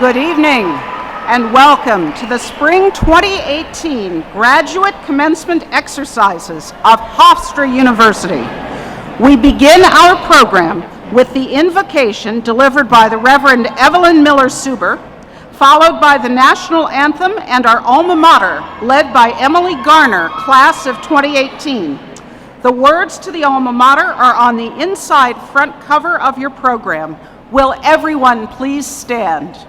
Good evening and welcome to the Spring 2018 Graduate Commencement Exercises of Hofstra University. We begin our program with the invocation delivered by the Reverend Evelyn Miller-Suber, followed by the National Anthem and our alma mater, led by Emily Garner, class of 2018. The words to the alma mater are on the inside front cover of your program. Will everyone please stand?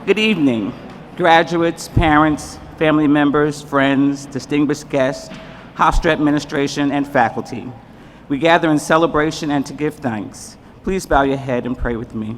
Good evening, graduates, parents, family members, friends, distinguished guests, Hofstra administration, and faculty. We gather in celebration and to give thanks. Please bow your head and pray with me.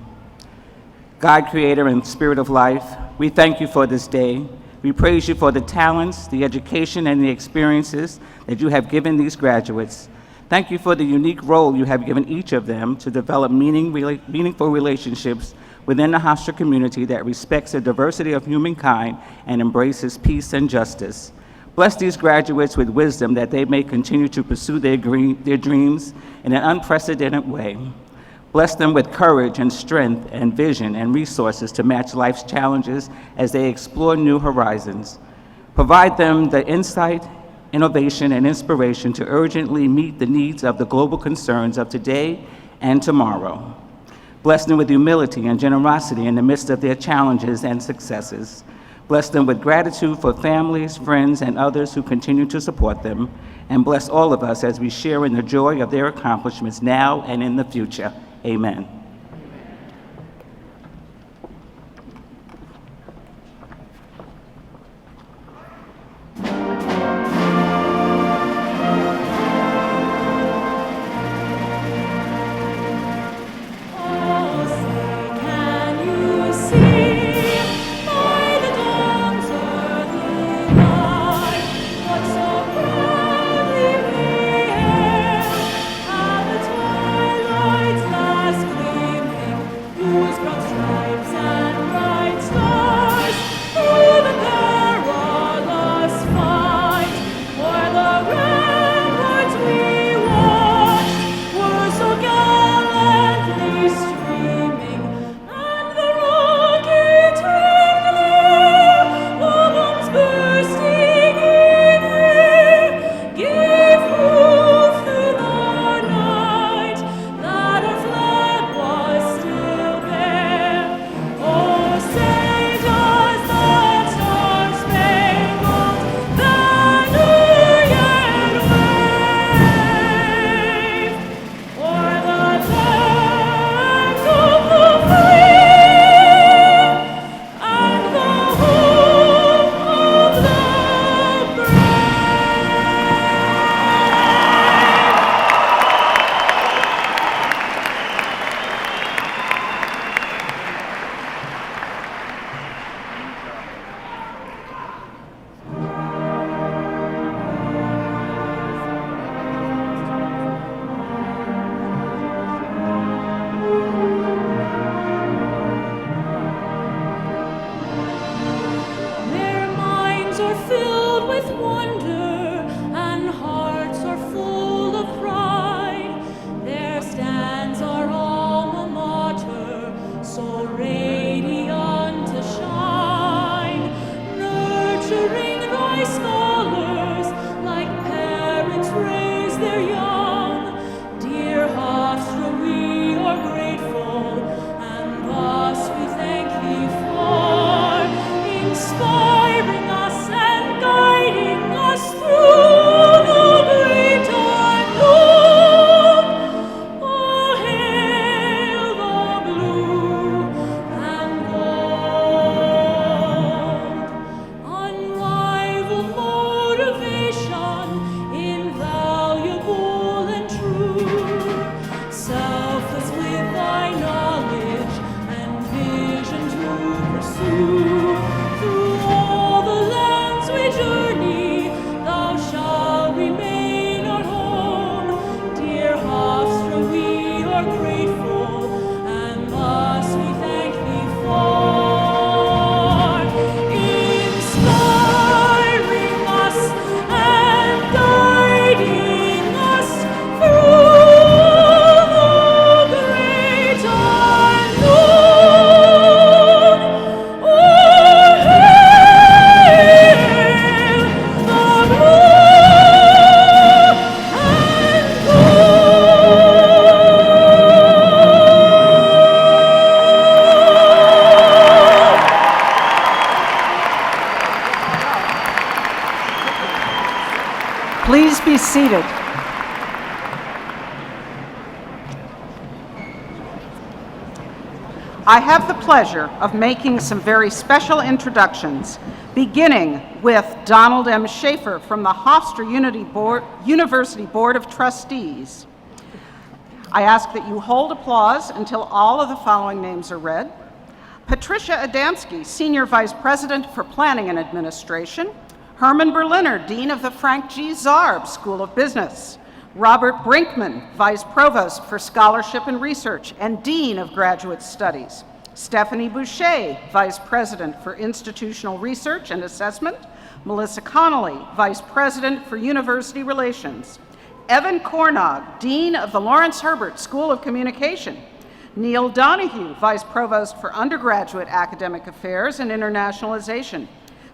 God, creator and spirit of life, we thank you for this day. We praise you for the talents, the education, and the experiences that you have given these graduates. Thank you for the unique role you have given each of them to develop meaningful relationships within the Hofstra community that respects the diversity of humankind and embraces peace and justice. Bless these graduates with wisdom that they may continue to pursue their dreams in an unprecedented way. Bless them with courage and strength and vision and resources to match life's challenges as they explore new horizons. Provide them the insight, innovation, and inspiration to urgently meet the needs of the global concerns of today and tomorrow. Bless them with humility and generosity in the midst of their challenges and successes. Bless them with gratitude for families, friends, and others who continue to support them. And bless all of us as we share in the joy of their accomplishments now and in the future. Amen. Twilight last Please be seated. I have the pleasure of making some very special introductions, beginning with Donald M. Schaefer from the Hofstra University Board of Trustees. I ask that you hold applause until all of the following names are read. Patricia Adamski, Senior Vice President for Planning and Administration. Herman Berliner, Dean of the Frank G. Zarb School of Business. Robert Brinkman, Vice Provost for Scholarship and Research and Dean of Graduate Studies. Stephanie Boucher, Vice President for Institutional Research and Assessment. Melissa Connolly, Vice President for University Relations. Evan Cornog, Dean of the Lawrence Herbert School of Communication. Neil Donahue, Vice Provost for Undergraduate Academic Affairs and Internationalization.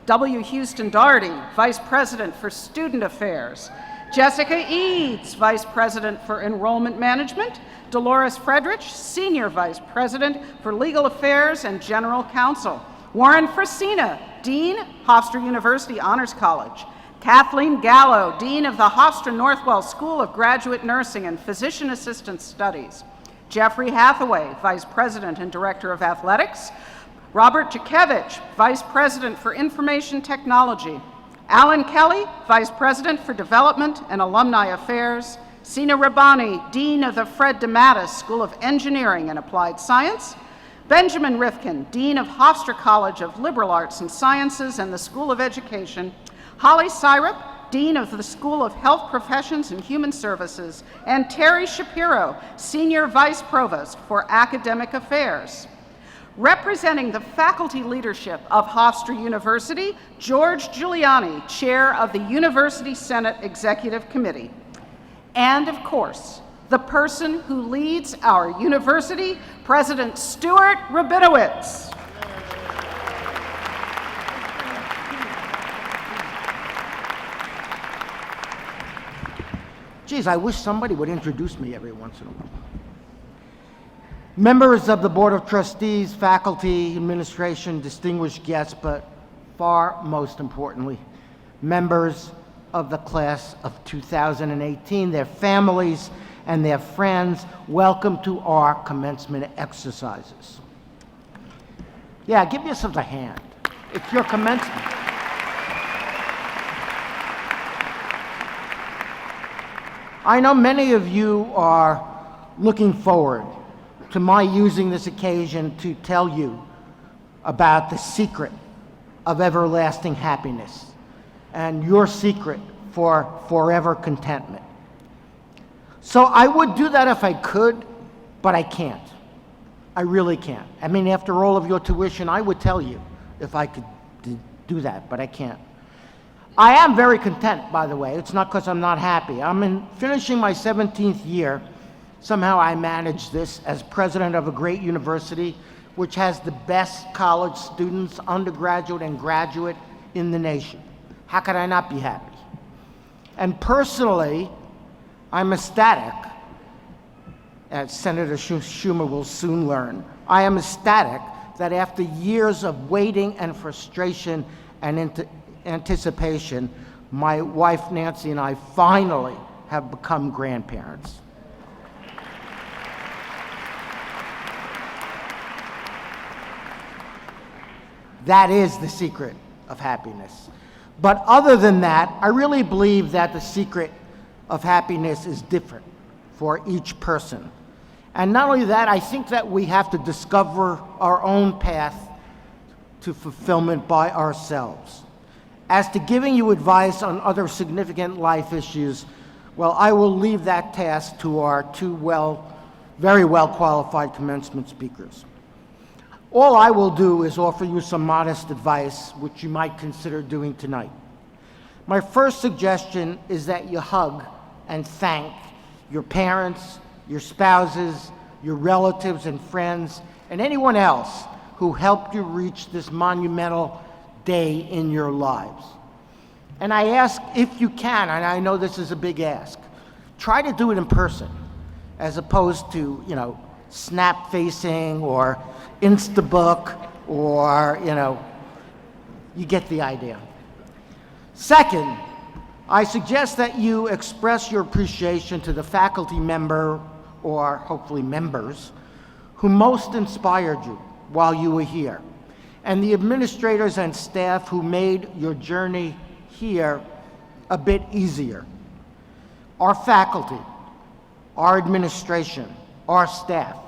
W. Houston Doherty, Vice President for Student Affairs. Jessica Eads, Vice President for Enrollment Management. Dolores Friedrich, Senior Vice President for Legal Affairs and General Counsel. Warren Frasina, Dean, Hofstra University Honors College. Kathleen Gallo, Dean of the Hofstra Northwell School of Graduate Nursing and Physician Assistant Studies. Jeffrey Hathaway, Vice President and Director of Athletics. Robert Jakevich, Vice President for Information Technology. Alan Kelly, Vice President for Development and Alumni Affairs. Sina Rabbani, Dean of the Fred DeMatteis School of Engineering and Applied Science. Benjamin Rifkin, Dean of Hofstra College of Liberal Arts and Sciences and the School of Education. Holly Syrup, Dean of the School of Health Professions and Human Services. And Terry Shapiro, Senior Vice Provost for Academic Affairs. Representing the faculty leadership of Hofstra University, George Giuliani, Chair of the University Senate Executive Committee. And of course, the person who leads our university, President Stuart Rabinowitz. Geez, I wish somebody would introduce me every once in a while. Members of the Board of Trustees, faculty, administration, distinguished guests, but far most importantly, members of the class of 2018, their families, and their friends, welcome to our commencement exercises. Yeah, give yourselves a hand. It's your commencement. I know many of you are looking forward to my using this occasion to tell you about the secret of everlasting happiness and your secret for forever contentment. So I would do that if I could, but I can't. I really can't. I mean, after all of your tuition, I would tell you if I could do that, but I can't. I am very content, by the way. It's not because I'm not happy. I'm finishing my 17th year. Somehow I managed this as president of a great university, which has the best college students, undergraduate and graduate, in the nation. How could I not be happy? And personally, I'm ecstatic, as Senator Schumer will soon learn. I am ecstatic that after years of waiting and frustration and anticipation, my wife Nancy and I finally have become grandparents. That is the secret of happiness. But other than that, I really believe that the secret of happiness is different for each person. And not only that, I think that we have to discover our own path to fulfillment by ourselves. As to giving you advice on other significant life issues, well, I will leave that task to our two very well qualified commencement speakers. All I will do is offer you some modest advice, which you might consider doing tonight. My first suggestion is that you hug and thank your parents, your spouses, your relatives and friends, and anyone else who helped you reach this monumental day in your lives. And I ask, if you can, and I know this is a big ask, try to do it in person, as opposed to, snap facing or Instabook, or, you get the idea. Second, I suggest that you express your appreciation to the faculty member, or hopefully members, who most inspired you while you were here, and the administrators and staff who made your journey here a bit easier. Our faculty, our administration, our staff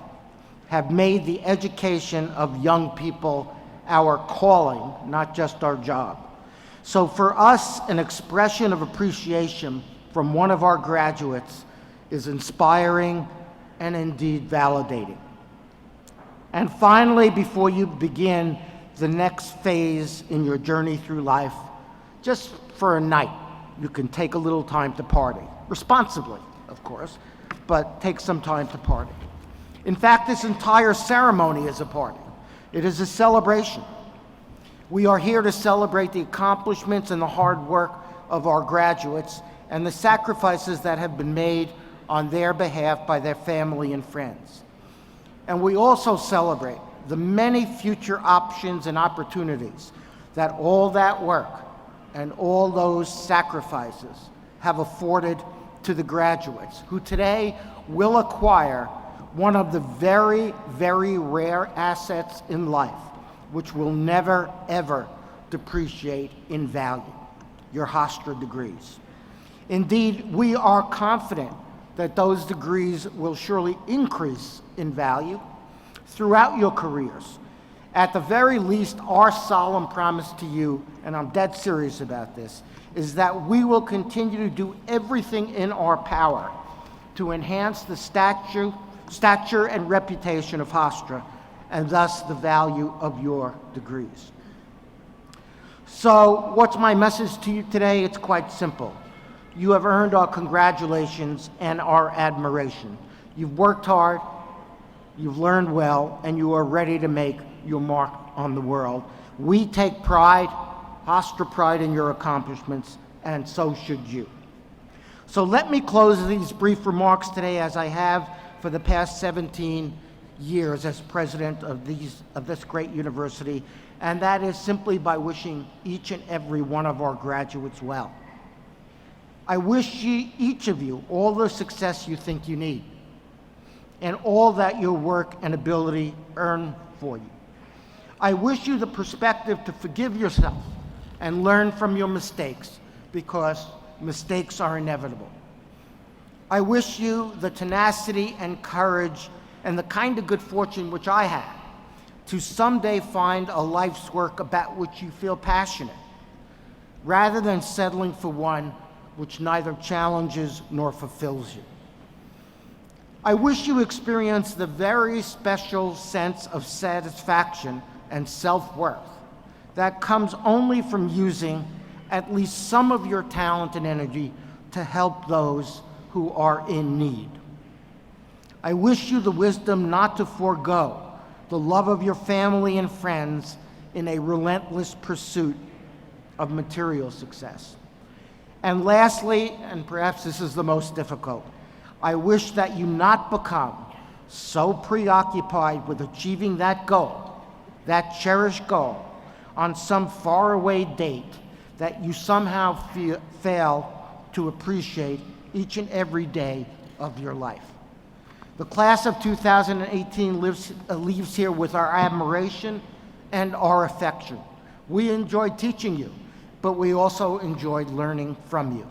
have made the education of young people our calling, not just our job. So for us, an expression of appreciation from one of our graduates is inspiring and indeed validating. And finally, before you begin the next phase in your journey through life, just for a night, you can take a little time to party. Responsibly, of course, but take some time to party. In fact, this entire ceremony is a party. It is a celebration. We are here to celebrate the accomplishments and the hard work of our graduates and the sacrifices that have been made on their behalf by their family and friends. And we also celebrate the many future options and opportunities that all that work and all those sacrifices have afforded to the graduates, who today will acquire one of the very, very rare assets in life, which will never, ever depreciate in value: your Hofstra degrees. Indeed, we are confident that those degrees will surely increase in value throughout your careers. At the very least, our solemn promise to you, and I'm dead serious about this, is that we will continue to do everything in our power to enhance the stature and reputation of Hofstra, and thus the value of your degrees. So what's my message to you today? It's quite simple. You have earned our congratulations and our admiration. You've worked hard, you've learned well, and you are ready to make your mark on the world. We take pride, Hofstra pride, in your accomplishments, and so should you. So let me close these brief remarks today, as I have for the past 17 years as president of this great university, and that is simply by wishing each and every one of our graduates well. I wish each of you all the success you think you need, and all that your work and ability earn for you. I wish you the perspective to forgive yourself and learn from your mistakes, because mistakes are inevitable. I wish you the tenacity and courage and the kind of good fortune which I had to someday find a life's work about which you feel passionate, rather than settling for one which neither challenges nor fulfills you. I wish you experience the very special sense of satisfaction and self-worth that comes only from using at least some of your talent and energy to help those who are in need. I wish you the wisdom not to forego the love of your family and friends in a relentless pursuit of material success. And lastly, and perhaps this is the most difficult, I wish that you not become so preoccupied with achieving that goal, that cherished goal, on some faraway date that you somehow fail to appreciate each and every day of your life. The class of 2018 leaves here with our admiration and our affection. We enjoyed teaching you, but we also enjoyed learning from you.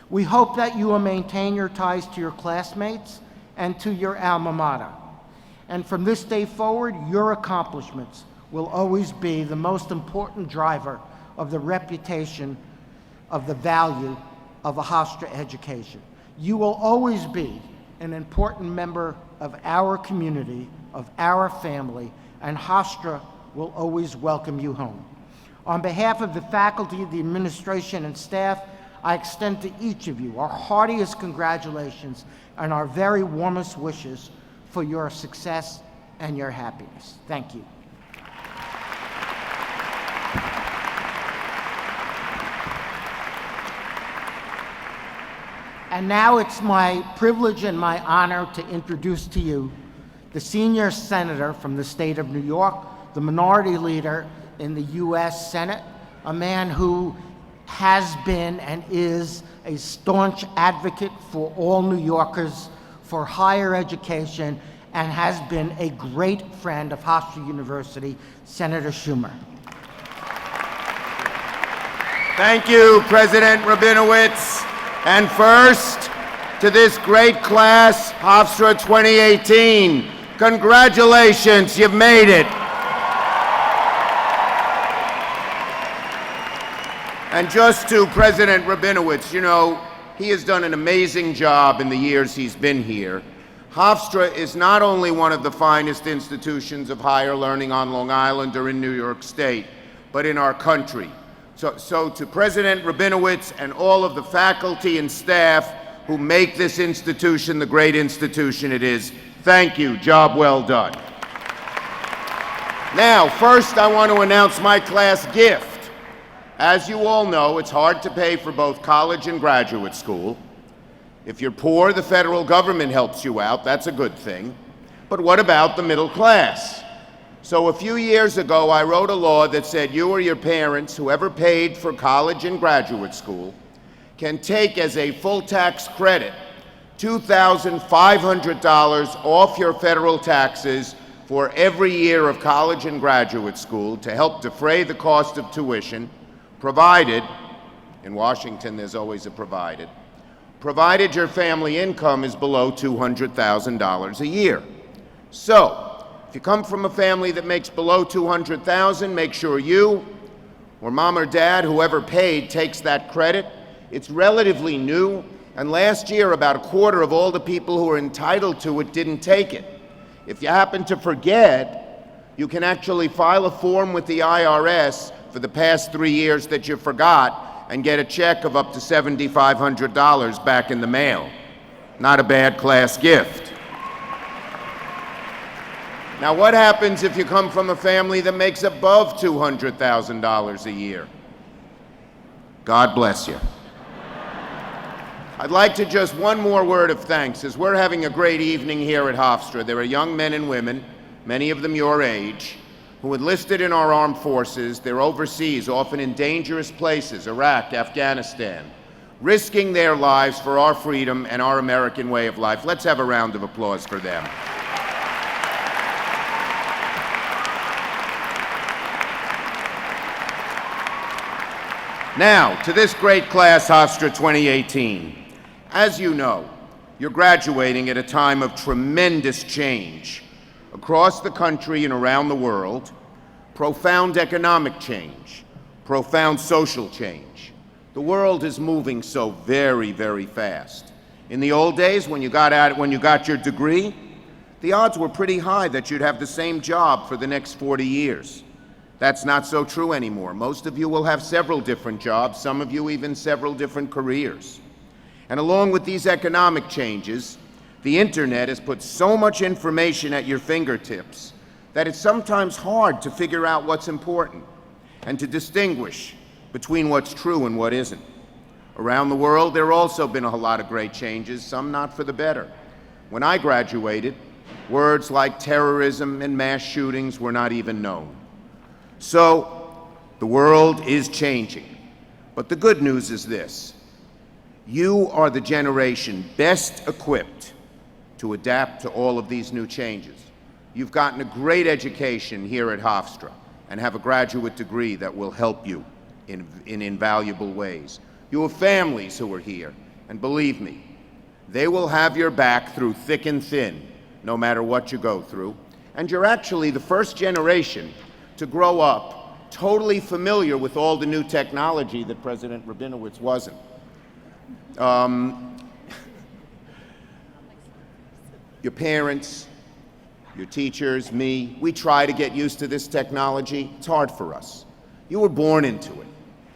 We hope that you will maintain your ties to your classmates and to your alma mater. And from this day forward, your accomplishments will always be the most important driver of the reputation of the value of a Hofstra education. You will always be an important member of our community, of our family, and Hofstra will always welcome you home. On behalf of the faculty, the administration, and staff, I extend to each of you our heartiest congratulations and our very warmest wishes for your success and your happiness. Thank you. And now it's my privilege and my honor to introduce to you the senior senator from the state of New York, the minority leader in the U.S. Senate, a man who has been and is a staunch advocate for all New Yorkers, for higher education, and has been a great friend of Hofstra University, Senator Schumer. Thank you, President Rabinowitz. And first, to this great class, Hofstra 2018. Congratulations, you've made it. And just to President Rabinowitz, you know, he has done an amazing job in the years he's been here. Hofstra is not only one of the finest institutions of higher learning on Long Island or in New York State, but in our country. So to President Rabinowitz and all of the faculty and staff who make this institution the great institution it is, thank you, job well done. Now, first I want to announce my class gift. As you all know, it's hard to pay for both college and graduate school. If you're poor, the federal government helps you out, that's a good thing. But what about the middle class? So a few years ago, I wrote a law that said you or your parents, whoever paid for college and graduate school, can take as a full tax credit $2,500 off your federal taxes for every year of college and graduate school to help defray the cost of tuition, provided, in Washington there's always a provided your family income is below $200,000 a year. So, if you come from a family that makes below $200,000, make sure you or mom or dad, whoever paid, takes that credit. It's relatively new, and last year about a quarter of all the people who are entitled to it didn't take it. If you happen to forget, you can actually file a form with the IRS for the past 3 years that you forgot and get a check of up to $7,500 back in the mail. Not a bad class gift. Now, what happens if you come from a family that makes above $200,000 a year? God bless you. I'd like to just one more word of thanks, as we're having a great evening here at Hofstra. There are young men and women, many of them your age, who enlisted in our armed forces. They're overseas, often in dangerous places, Iraq, Afghanistan, risking their lives for our freedom and our American way of life. Let's have a round of applause for them. Now, to this great class, Hofstra 2018. As you know, you're graduating at a time of tremendous change. Across the country and around the world, profound economic change, profound social change. The world is moving so very, very fast. In the old days, when you got your degree, the odds were pretty high that you'd have the same job for the next 40 years. That's not so true anymore. Most of you will have several different jobs, some of you even several different careers. And along with these economic changes, the internet has put so much information at your fingertips that it's sometimes hard to figure out what's important and to distinguish between what's true and what isn't. Around the world, there have also been a lot of great changes, some not for the better. When I graduated, words like terrorism and mass shootings were not even known. So, the world is changing. But the good news is this: you are the generation best equipped to adapt to all of these new changes. You've gotten a great education here at Hofstra and have a graduate degree that will help you in invaluable ways. You have families who are here, and believe me, they will have your back through thick and thin, no matter what you go through. And you're actually the first generation to grow up totally familiar with all the new technology that President Rabinowitz wasn't. Your parents, your teachers, me, we try to get used to this technology. It's hard for us. You were born into it.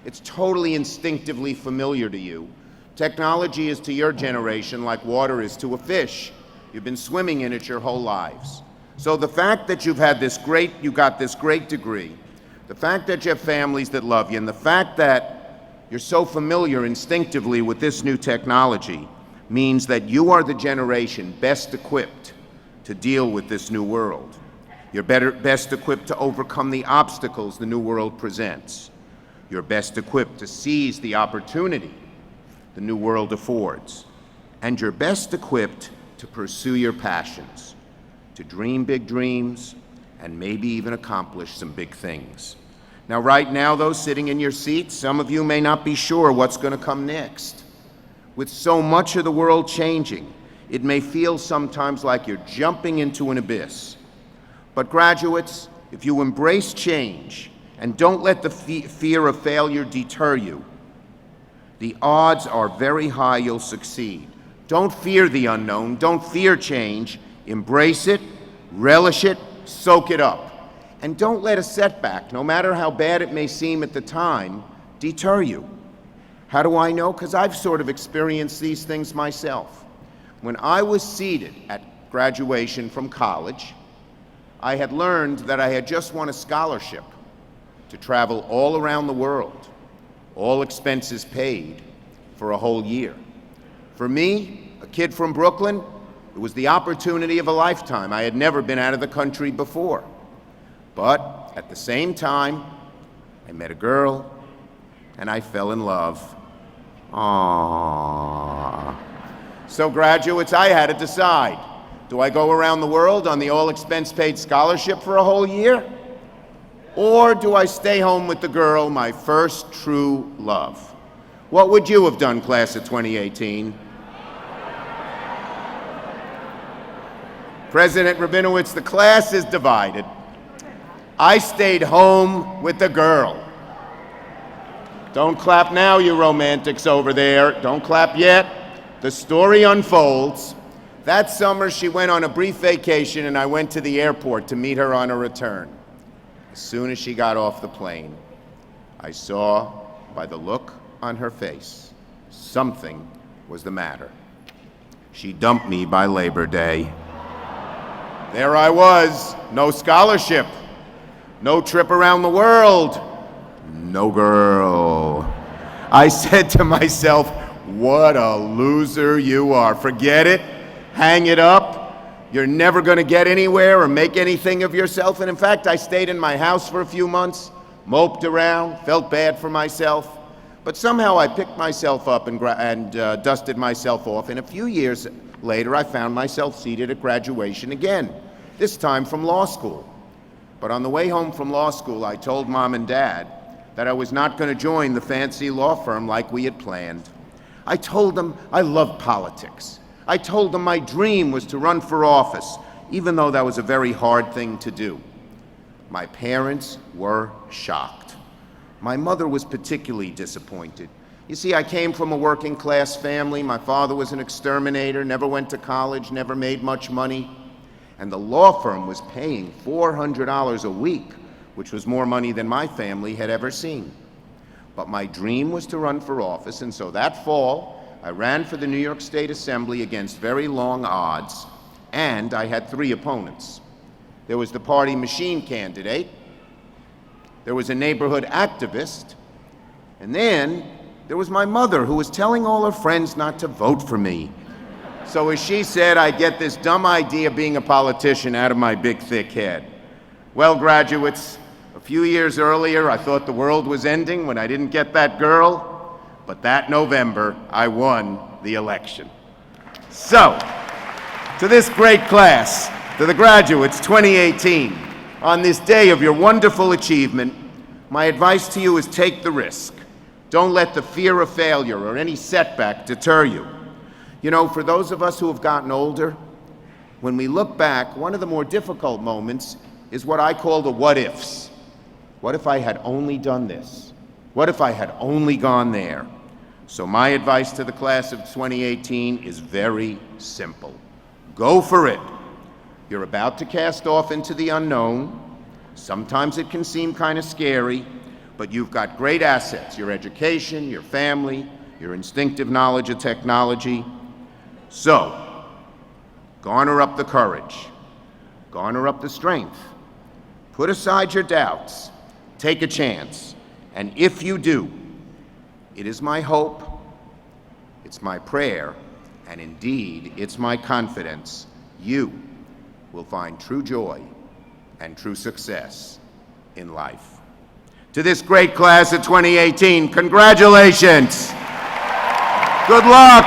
It's totally instinctively familiar to you. Technology is to your generation like water is to a fish. You've been swimming in it your whole lives. So the fact that you got this great degree, the fact that you have families that love you, and the fact that you're so familiar instinctively with this new technology means that you are the generation best equipped to deal with this new world. You're best equipped to overcome the obstacles the new world presents. You're best equipped to seize the opportunity the new world affords. And you're best equipped to pursue your passions, to dream big dreams, and maybe even accomplish some big things. Now, right now, those sitting in your seats, some of you may not be sure what's going to come next. With so much of the world changing, it may feel sometimes like you're jumping into an abyss. But graduates, if you embrace change and don't let the fear of failure deter you, the odds are very high you'll succeed. Don't fear the unknown. Don't fear change. Embrace it, relish it, soak it up. And don't let a setback, no matter how bad it may seem at the time, deter you. How do I know? Because I've sort of experienced these things myself. When I was seated at graduation from college, I had learned that I had just won a scholarship to travel all around the world, all expenses paid, for a whole year. For me, a kid from Brooklyn, it was the opportunity of a lifetime. I had never been out of the country before. But at the same time, I met a girl and I fell in love. Aww. So graduates, I had to decide. Do I go around the world on the all-expense-paid scholarship for a whole year? Or do I stay home with the girl, my first true love? What would you have done, class of 2018? President Rabinowitz, the class is divided. I stayed home with the girl. Don't clap now, you romantics over there. Don't clap yet. The story unfolds. That summer, she went on a brief vacation, and I went to the airport to meet her on her return. As soon as she got off the plane, I saw by the look on her face, something was the matter. She dumped me by Labor Day. There I was, no scholarship, no trip around the world, no girl. I said to myself, what a loser you are. Forget it, hang it up. You're never going to get anywhere or make anything of yourself. And in fact, I stayed in my house for a few months, moped around, felt bad for myself. But somehow I picked myself up and dusted myself off. And a few years later, I found myself seated at graduation again, this time from law school. But on the way home from law school, I told Mom and Dad that I was not going to join the fancy law firm like we had planned. I told them I loved politics. I told them my dream was to run for office, even though that was a very hard thing to do. My parents were shocked. My mother was particularly disappointed. You see, I came from a working class family. My father was an exterminator, never went to college, never made much money. And the law firm was paying $400 a week, which was more money than my family had ever seen. But my dream was to run for office, and so that fall, I ran for the New York State Assembly against very long odds, and I had 3 opponents. There was the party machine candidate, there was a neighborhood activist, and then there was my mother, who was telling all her friends not to vote for me. So as she said, I get this dumb idea of being a politician out of my big, thick head. Well, graduates, a few years earlier, I thought the world was ending when I didn't get that girl, but that November, I won the election. So, to this great class, to the graduates 2018, on this day of your wonderful achievement, my advice to you is take the risk. Don't let the fear of failure or any setback deter you. You know, for those of us who have gotten older, when we look back, one of the more difficult moments is what I call the what-ifs. What if I had only done this? What if I had only gone there? So my advice to the class of 2018 is very simple. Go for it. You're about to cast off into the unknown. Sometimes it can seem kind of scary, but you've got great assets, your education, your family, your instinctive knowledge of technology. So, garner up the courage, garner up the strength, put aside your doubts, take a chance, and if you do, it is my hope, it's my prayer, and indeed, it's my confidence, you will find true joy and true success in life. To this great class of 2018, congratulations. Good luck.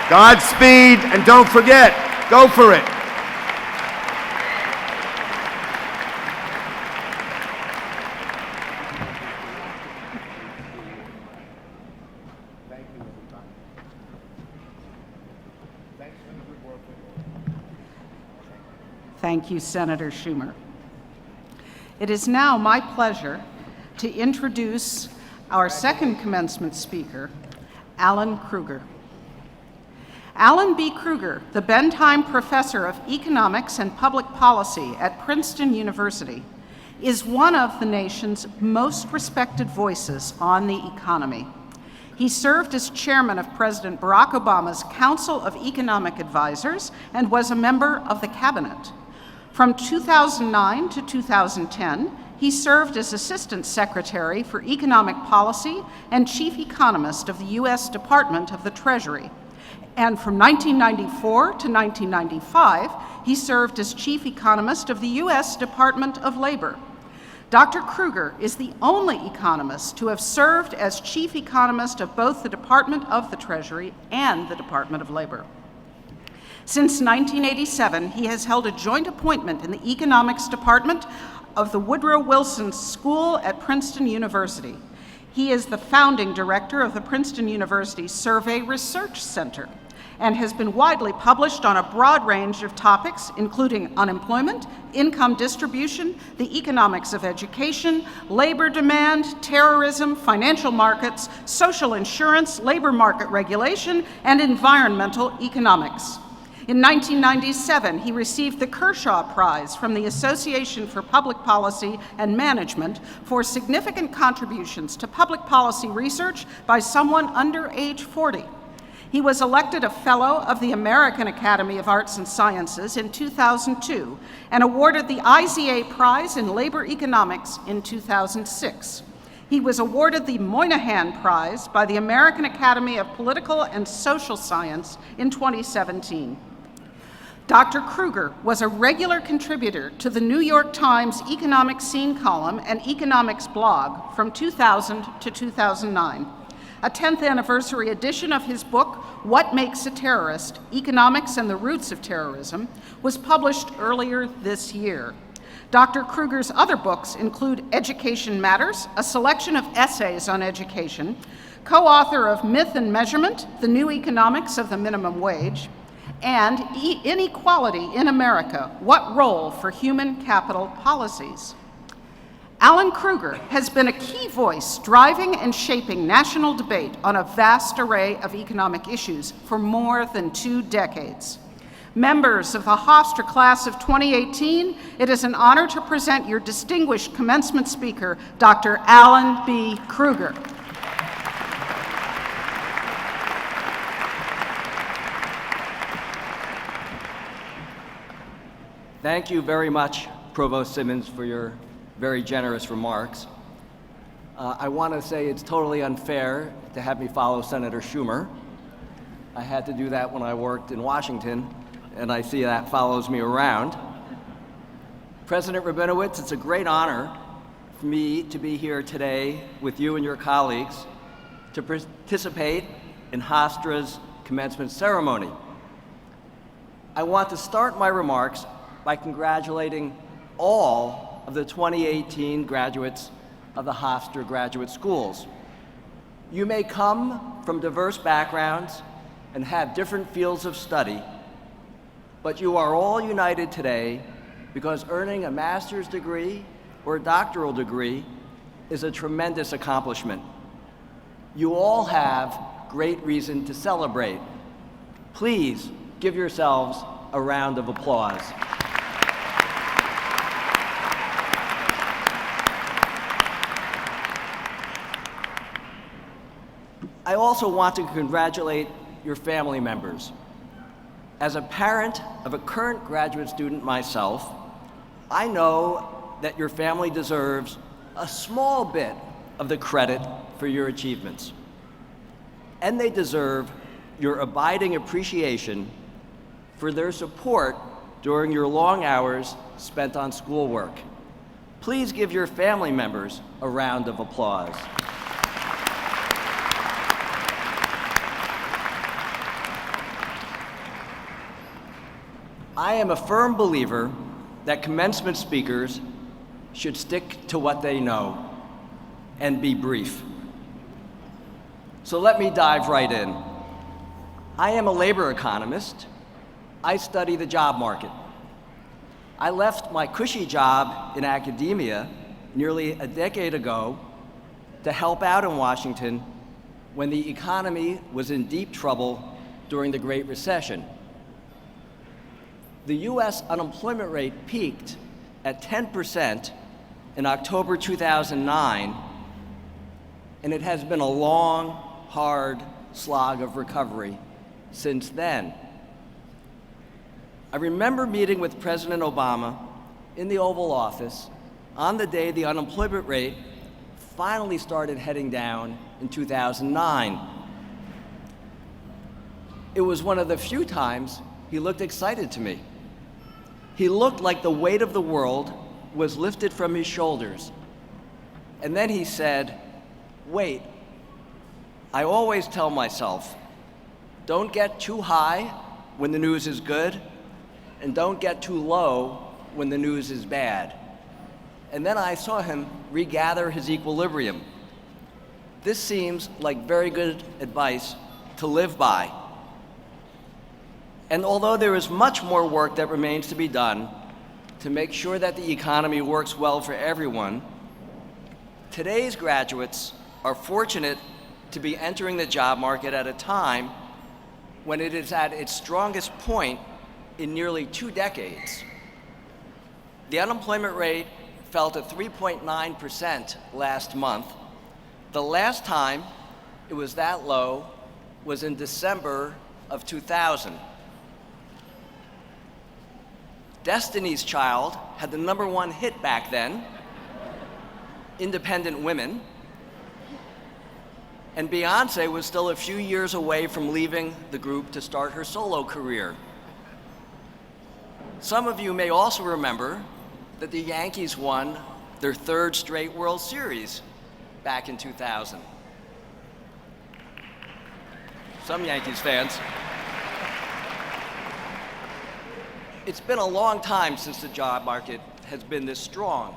Godspeed, and don't forget, go for it. Thank you, Senator Schumer. It is now my pleasure to introduce our second commencement speaker, Alan Krueger. Alan B. Krueger, the Bentheim Professor of Economics and Public Policy at Princeton University, is one of the nation's most respected voices on the economy. He served as chairman of President Barack Obama's Council of Economic Advisors and was a member of the cabinet. From 2009 to 2010, he served as Assistant Secretary for Economic Policy and Chief Economist of the U.S. Department of the Treasury. And from 1994 to 1995, he served as Chief Economist of the U.S. Department of Labor. Dr. Krueger is the only economist to have served as Chief Economist of both the Department of the Treasury and the Department of Labor. Since 1987, he has held a joint appointment in the Economics Department of the Woodrow Wilson School at Princeton University. He is the founding director of the Princeton University Survey Research Center and has been widely published on a broad range of topics, including unemployment, income distribution, the economics of education, labor demand, terrorism, financial markets, social insurance, labor market regulation, and environmental economics. In 1997, he received the Kershaw Prize from the Association for Public Policy and Management for significant contributions to public policy research by someone under age 40. He was elected a Fellow of the American Academy of Arts and Sciences in 2002 and awarded the IZA Prize in Labor Economics in 2006. He was awarded the Moynihan Prize by the American Academy of Political and Social Science in 2017. Dr. Krueger was a regular contributor to the New York Times Economic Scene column and economics blog from 2000 to 2009. A 10th anniversary edition of his book, What Makes a Terrorist? Economics and the Roots of Terrorism, was published earlier this year. Dr. Krueger's other books include Education Matters, a selection of essays on education, co-author of Myth and Measurement, The New Economics of the Minimum Wage, and Inequality in America, What Role for Human Capital Policies? Alan Krueger has been a key voice driving and shaping national debate on a vast array of economic issues for more than 2 decades. Members of the Hofstra class of 2018, it is an honor to present your distinguished commencement speaker, Dr. Alan B. Krueger. Thank you very much, Provost Simmons, for your very generous remarks. I want to say it's totally unfair to have me follow Senator Schumer. I had to do that when I worked in Washington, and I see that follows me around. President Rabinowitz, it's a great honor for me to be here today with you and your colleagues to participate in Hofstra's commencement ceremony. I want to start my remarks by congratulating all of the 2018 graduates of the Hofstra graduate schools. You may come from diverse backgrounds and have different fields of study, but you are all united today because earning a master's degree or a doctoral degree is a tremendous accomplishment. You all have great reason to celebrate. Please give yourselves a round of applause. I also want to congratulate your family members. As a parent of a current graduate student myself, I know that your family deserves a small bit of the credit for your achievements. And they deserve your abiding appreciation for their support during your long hours spent on schoolwork. Please give your family members a round of applause. I am a firm believer that commencement speakers should stick to what they know and be brief. So let me dive right in. I am a labor economist. I study the job market. I left my cushy job in academia nearly a decade ago to help out in Washington when the economy was in deep trouble during the Great Recession. The US unemployment rate peaked at 10% in October 2009, and it has been a long, hard slog of recovery since then. I remember meeting with President Obama in the Oval Office on the day the unemployment rate finally started heading down in 2009. It was one of the few times he looked excited to me. He looked like the weight of the world was lifted from his shoulders. And then he said, "Wait, I always tell myself, don't get too high when the news is good, and don't get too low when the news is bad." And then I saw him regather his equilibrium. This seems like very good advice to live by. And although there is much more work that remains to be done to make sure that the economy works well for everyone, today's graduates are fortunate to be entering the job market at a time when it is at its strongest point in nearly 2 decades. The unemployment rate fell to 3.9% last month. The last time it was that low was in December of 2000. Destiny's Child had the #1 hit back then, Independent Women, and Beyoncé was still a few years away from leaving the group to start her solo career. Some of you may also remember that the Yankees won their 3rd straight World Series back in 2000. Some Yankees fans. It's been a long time since the job market has been this strong.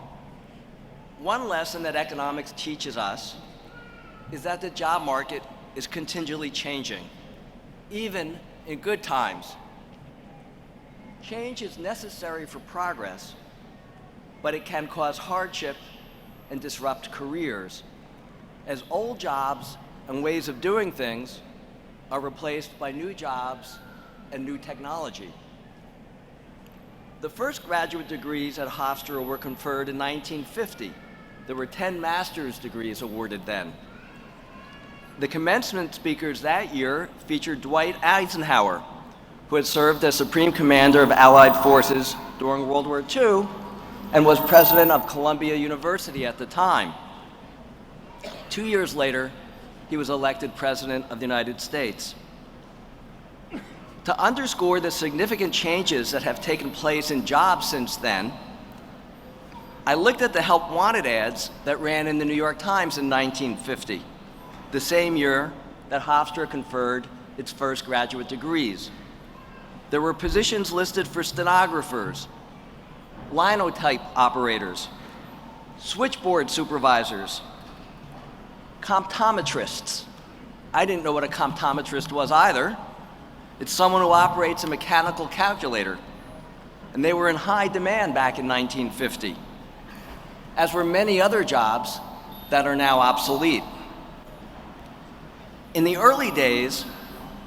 One lesson that economics teaches us is that the job market is continually changing, even in good times. Change is necessary for progress, but it can cause hardship and disrupt careers, as old jobs and ways of doing things are replaced by new jobs and new technology. The first graduate degrees at Hofstra were conferred in 1950. There were 10 master's degrees awarded then. The commencement speakers that year featured Dwight Eisenhower, who had served as Supreme Commander of Allied Forces during World War II and was president of Columbia University at the time. 2 years later, he was elected President of the United States. To underscore the significant changes that have taken place in jobs since then, I looked at the help wanted ads that ran in the New York Times in 1950, the same year that Hofstra conferred its first graduate degrees. There were positions listed for stenographers, linotype operators, switchboard supervisors, comptometrists. I didn't know what a comptometrist was either. It's someone who operates a mechanical calculator, and they were in high demand back in 1950, as were many other jobs that are now obsolete. In the early days,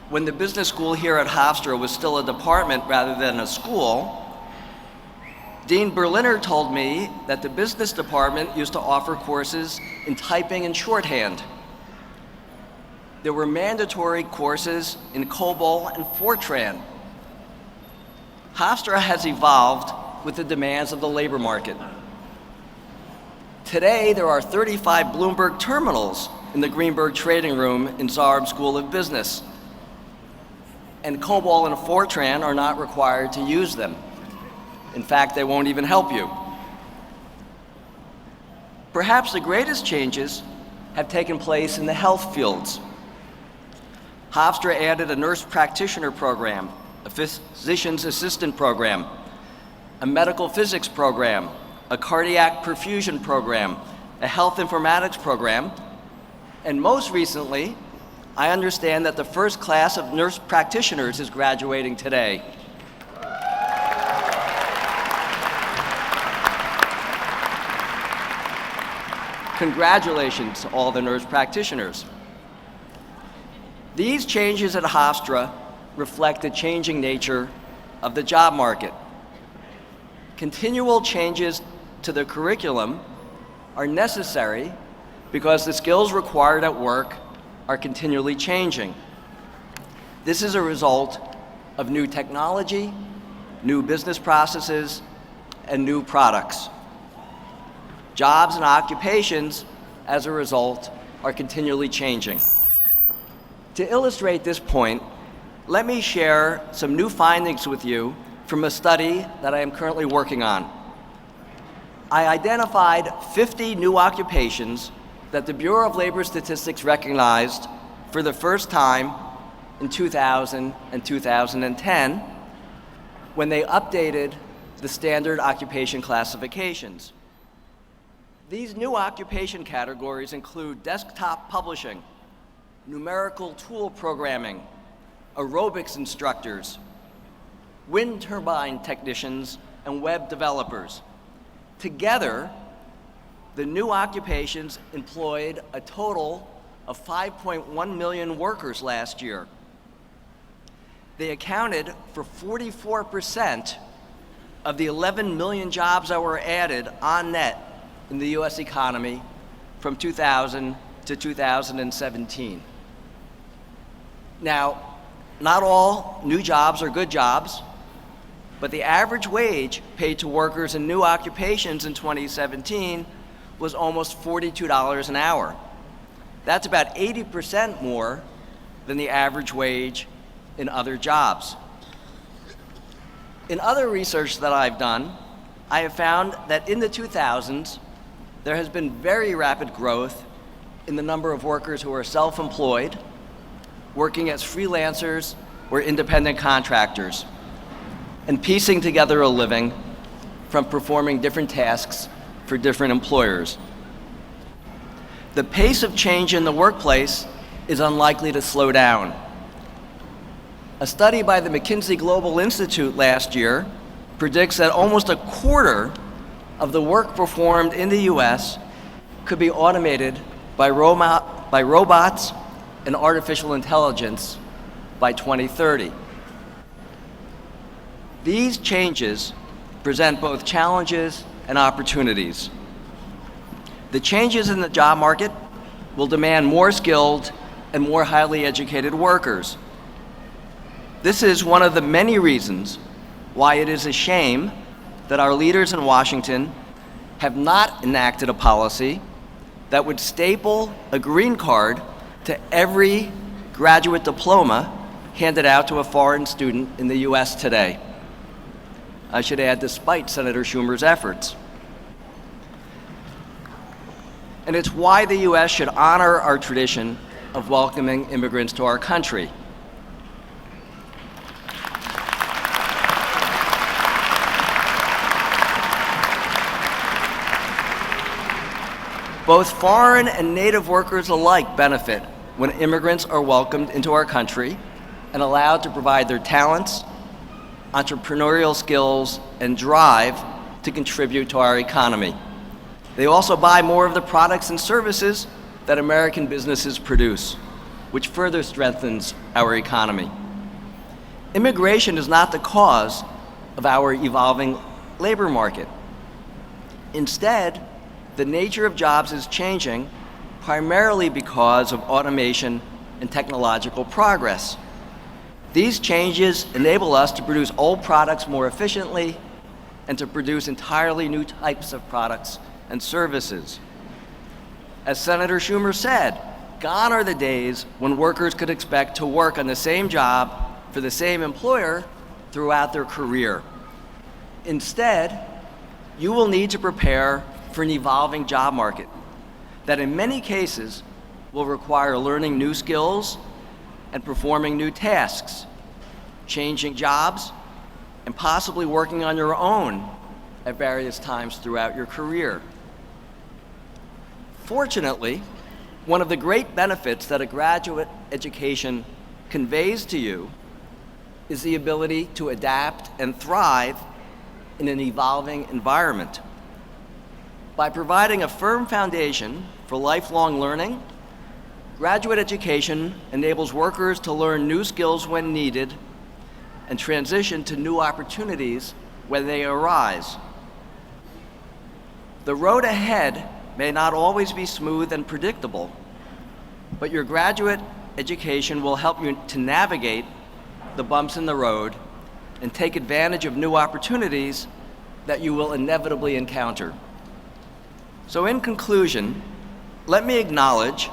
when the business school here at Hofstra was still a department rather than a school, Dean Berliner told me that the business department used to offer courses in typing and shorthand. There were mandatory courses in COBOL and Fortran. Hofstra has evolved with the demands of the labor market. Today, there are 35 Bloomberg terminals in the Greenberg Trading Room in Zarb School of Business. And COBOL and Fortran are not required to use them. In fact, they won't even help you. perhaps the greatest changes have taken place in the health fields. Hofstra added a nurse practitioner program, a physician's assistant program, a medical physics program, a cardiac perfusion program, a health informatics program, and most recently, I understand that the first class of nurse practitioners is graduating today. Congratulations to all the nurse practitioners. These changes at Hofstra reflect the changing nature of the job market. Continual changes to the curriculum are necessary because the skills required at work are continually changing. This is a result of new technology, new business processes, and new products. Jobs and occupations, as a result, are continually changing. To illustrate this point, let me share some new findings with you from a study that I am currently working on. I identified 50 new occupations that the Bureau of Labor Statistics recognized for the first time in 2000 and 2010 when they updated the standard occupation classifications. These new occupation categories include desktop publishing, numerical tool programming, aerobics instructors, wind turbine technicians, and web developers. Together, the new occupations employed a total of 5.1 million workers last year. They accounted for 44% of the 11 million jobs that were added on net in the US economy from 2000 to 2017. Now, not all new jobs are good jobs, but the average wage paid to workers in new occupations in 2017 was almost $42 an hour. That's about 80% more than the average wage in other jobs. In other research that I've done, I have found that in the 2000s, there has been very rapid growth in the number of workers who are self-employed, working as freelancers or independent contractors, and piecing together a living from performing different tasks for different employers. The pace of change in the workplace is unlikely to slow down. A study by the McKinsey Global Institute last year predicts that almost a quarter of the work performed in the US could be automated by robots and artificial intelligence by 2030. These changes present both challenges and opportunities. The changes in the job market will demand more skilled and more highly educated workers. This is one of the many reasons why it is a shame that our leaders in Washington have not enacted a policy that would staple a green card to every graduate diploma handed out to a foreign student in the US today. I should add, despite Senator Schumer's efforts. And it's why the US should honor our tradition of welcoming immigrants to our country. Both foreign and native workers alike benefit when immigrants are welcomed into our country and allowed to provide their talents, entrepreneurial skills, and drive to contribute to our economy. They also buy more of the products and services that American businesses produce, which further strengthens our economy. Immigration is not the cause of our evolving labor market. Instead, the nature of jobs is changing primarily because of automation and technological progress. These changes enable us to produce old products more efficiently and to produce entirely new types of products and services. As Senator Schumer said, gone are the days when workers could expect to work on the same job for the same employer throughout their career. Instead, you will need to prepare for an evolving job market that in many cases will require learning new skills and performing new tasks, changing jobs, and possibly working on your own at various times throughout your career. Fortunately, one of the great benefits that a graduate education conveys to you is the ability to adapt and thrive in an evolving environment. By providing a firm foundation for lifelong learning, graduate education enables workers to learn new skills when needed and transition to new opportunities when they arise. The road ahead may not always be smooth and predictable, but your graduate education will help you to navigate the bumps in the road and take advantage of new opportunities that you will inevitably encounter. So in conclusion, let me acknowledge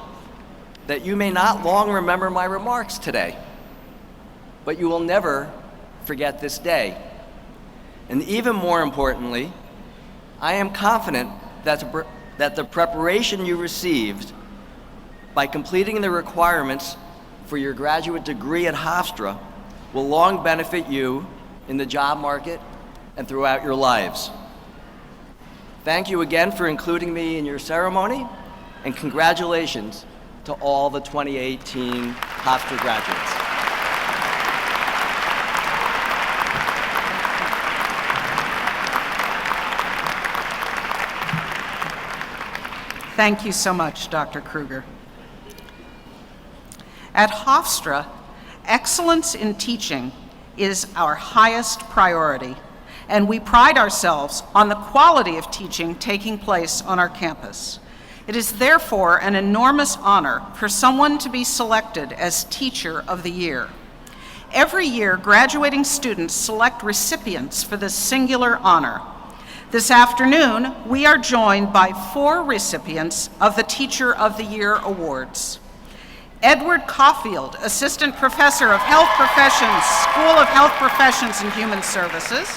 that you may not long remember my remarks today, but you will never forget this day. And even more importantly, I am confident that the preparation you received by completing the requirements for your graduate degree at Hofstra will long benefit you in the job market and throughout your lives. Thank you again for including me in your ceremony, and congratulations to all the 2018 Hofstra graduates. Thank you so much, Dr. Krueger. At Hofstra, excellence in teaching is our highest priority, and we pride ourselves on the quality of teaching taking place on our campus. It is therefore an enormous honor for someone to be selected as Teacher of the Year. Every year, graduating students select recipients for this singular honor. This afternoon, we are joined by 4 recipients of the Teacher of the Year Awards. Edward Caulfield, Assistant Professor of Health Professions, School of Health Professions and Human Services.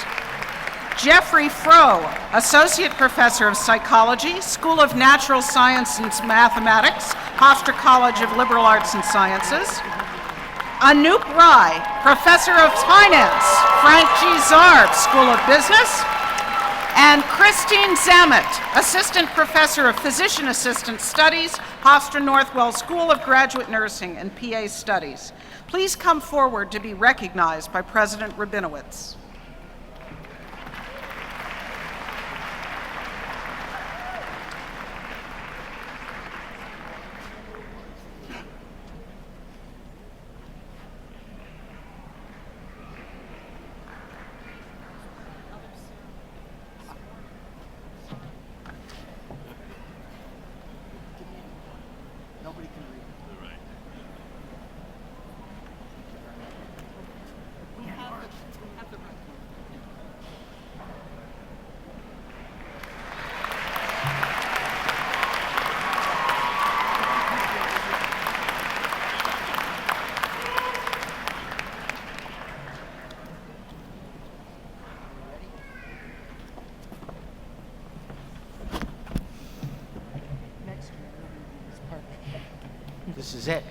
Jeffrey Froh, Associate Professor of Psychology, School of Natural Science and Mathematics, Hofstra College of Liberal Arts and Sciences. Anoop Rai, Professor of Finance, Frank G. Zarb, School of Business. And Christine Zamet, Assistant Professor of Physician Assistant Studies, Hofstra Northwell School of Graduate Nursing and PA Studies. Please come forward to be recognized by President Rabinowitz. This is it.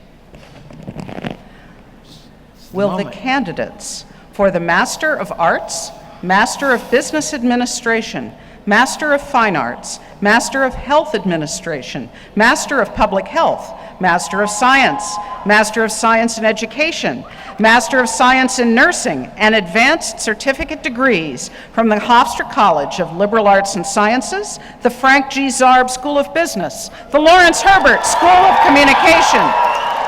Will the candidates for the Master of Arts, Master of Business Administration, Master of Fine Arts, Master of Health Administration, Master of Public Health, Master of Science in Education, Master of Science in Nursing, and advanced certificate degrees from the Hofstra College of Liberal Arts and Sciences, the Frank G. Zarb School of Business, the Lawrence Herbert School of Communication,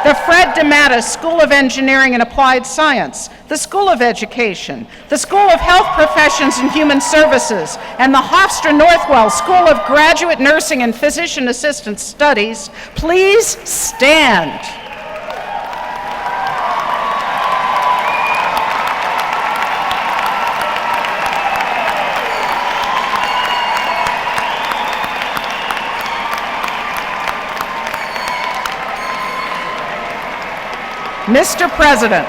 the Fred DeMattis School of Engineering and Applied Science, the School of Education, the School of Health Professions and Human Services, and the Hofstra Northwell School of Graduate Nursing and Physician Assistant Studies, please stand. Mr. President,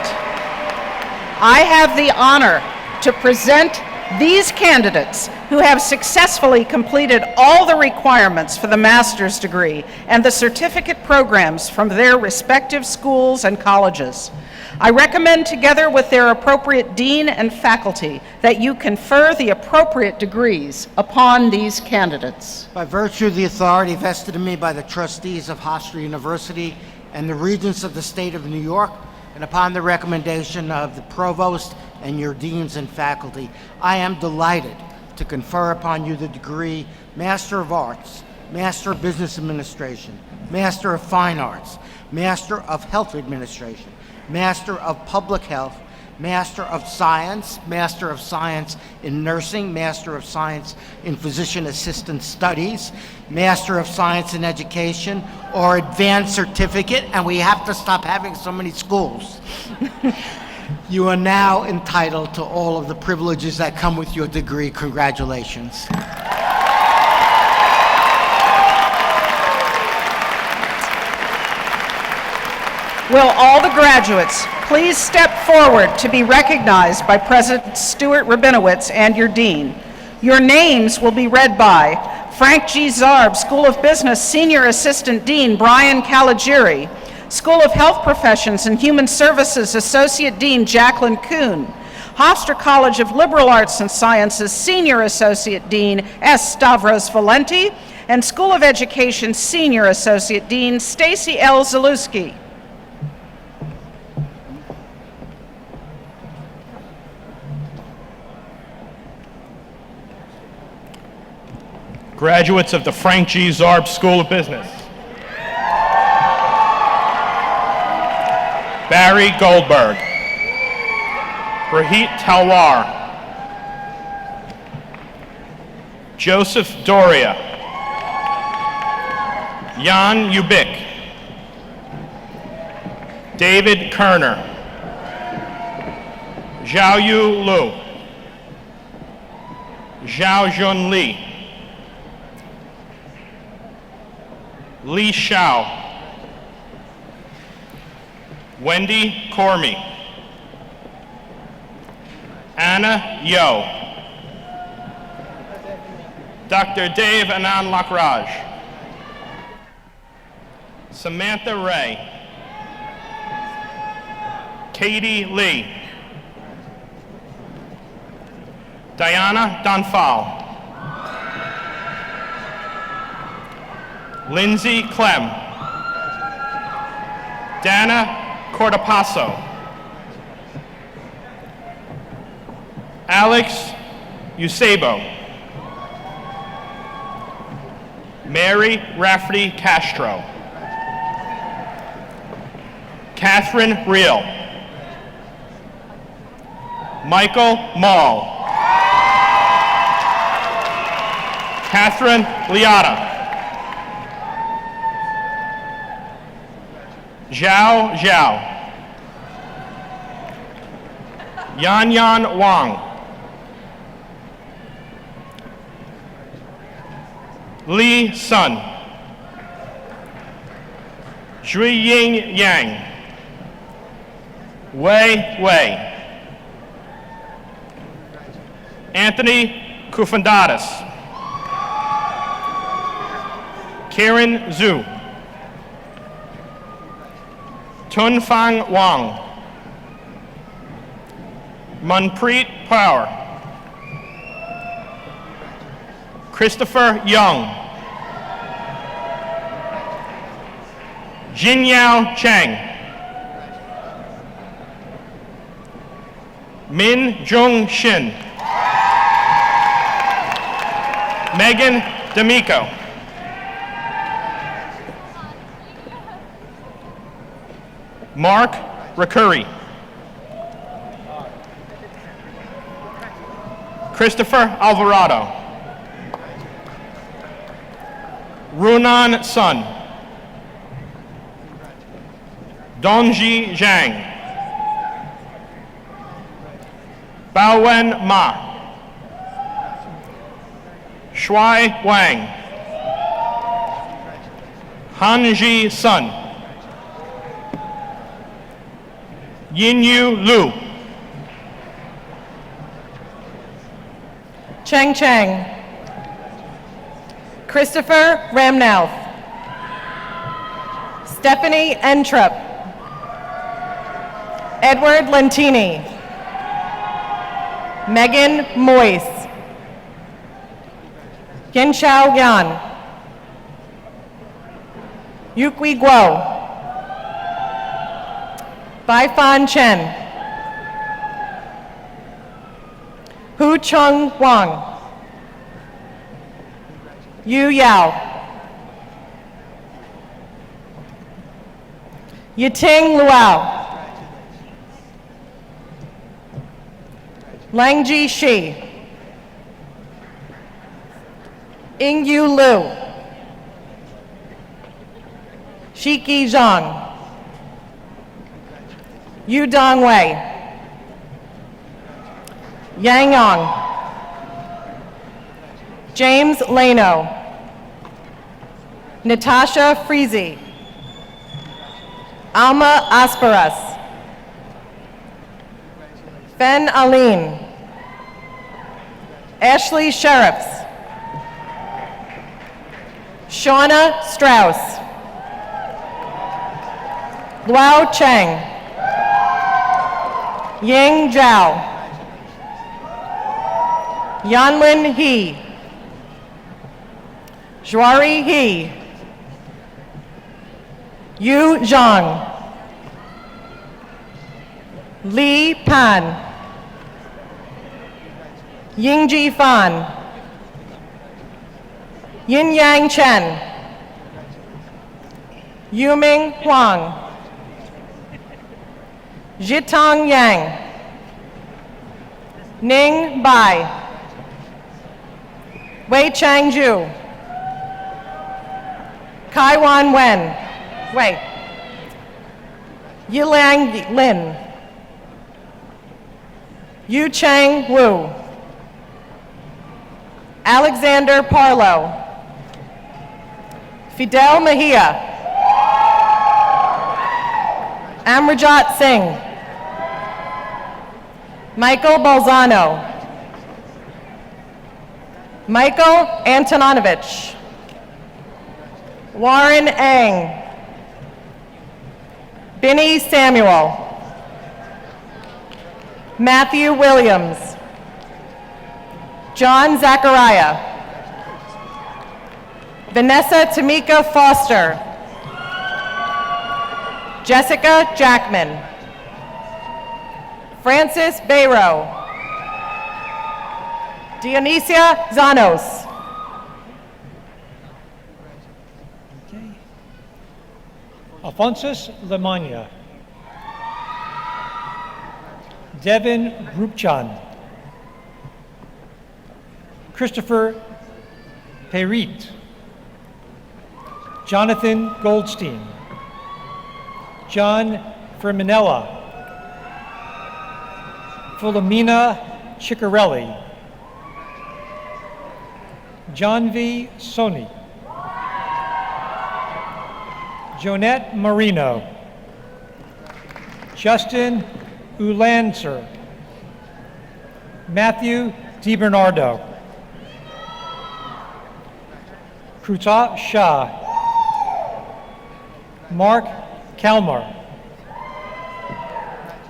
I have the honor to present These candidates, who have successfully completed all the requirements for the master's degree and the certificate programs from their respective schools and colleges, I recommend, together with their appropriate dean and faculty, that you confer the appropriate degrees upon these candidates. By virtue of the authority vested in me by the trustees of Hofstra University and the Regents of the State of New York, and upon the recommendation of the Provost and your deans and faculty, I am delighted to confer upon you the degree Master of Arts, Master of Business Administration, Master of Fine Arts, Master of Health Administration, Master of Public Health, Master of Science in Nursing, Master of Science in Physician Assistant Studies, Master of Science in Education, or Advanced Certificate, and we have to stop having so many schools. You are now entitled to all of the privileges that come with your degree. Congratulations. Will all the graduates please step forward to be recognized by President Stuart Rabinowitz and your dean. Your names will be read by Frank G. Zarb, School of Business Senior Assistant Dean Brian Caligiuri, School of Health Professions and Human Services Associate Dean Jacqueline Kuhn, Hofstra College of Liberal Arts and Sciences Senior Associate Dean S. Stavros Valenti, and School of Education Senior Associate Dean Stacy L. Zalewski. Graduates of the Frank G. Zarb School of Business. Barry Goldberg. Rahit Talwar. Joseph Doria. Jan Ubik. David Kerner. Zhao Yu Lu. Zhao Jun Li. Li Shao. Wendy Cormie. Anna Yo. Dr. Dave Anand Lakraj. Samantha Ray. Katie Lee. Diana Donfal. Lindsay Clem. Dana Cordopasso. Alex Eusebo. Mary Rafferty Castro. Catherine Reel. Michael Mall. Catherine Liotta. Zhao Zhao. Yan Yan Wang. Li Sun. Zhui Ying Yang. Wei Wei. Anthony Kufandatis. Karen Zhu. Tun Fang Wang. Manpreet Power. Christopher Young. Jinyao Cheng. Min Jung Shin. Megan D'Amico. Mark Recurry. Christopher Alvarado. Runan Sun. Dongji Zhang. Baowen Ma. Shuai Wang. Hanji Sun. Yinyu Lu. Cheng Cheng. Christopher Ramnauth. Stephanie Entrup. Edward Lentini. Megan Moyse. Yin-Chao Yan. Yukwi Guo. Bai-Fan Chen. Hu Chung Wang. Yu Yao. Yiting Luau. Langji Shi. Ingyu Liu. Shiki Zhang. Yu Dongwei. Yang Yang. James Leno. Natasha Friese. Alma Asperas. Fen Aline. Ashley Sheriffs. Shauna Strauss. Luao Cheng. Ying Zhao. Yanlin He. Zhuari He. Yu Zhang. Li Pan. Yingji Fan. Yin Yang Chen. Yuming Huang. Zhitong Yang. Ning Bai. Wei Changju. Kaiwan Wen. Wait. Yilang Lin. Yu Chang Wu. Alexander Parlow. Fidel Mejia. Amrajot Singh. Michael Balzano. Michael Antonovich. Warren Ang. Binny Samuel. Matthew Williams. John Zachariah. Vanessa Tamika Foster. Jessica Jackman. Francis Bayro. Dionisia Zanos. Okay. Alphonsus Lemania. Devin Groupchan. Christopher Perit. Jonathan Goldstein. John Ferminella. Philomena Ciccarelli. John V. Soni. Jonette Marino. Justin Ulanser. Matthew DiBernardo. Kruta Shah. Mark Kalmar.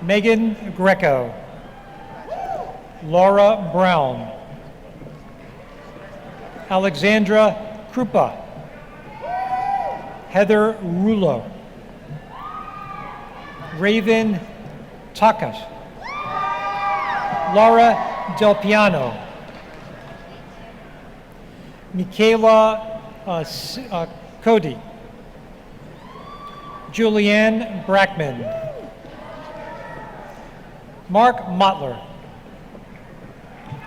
Megan Greco. Laura Brown. Alexandra Krupa. Heather Rulo. Raven Takas. Laura Del Piano. Michaela Cody. Julianne Brackman. Mark Mottler.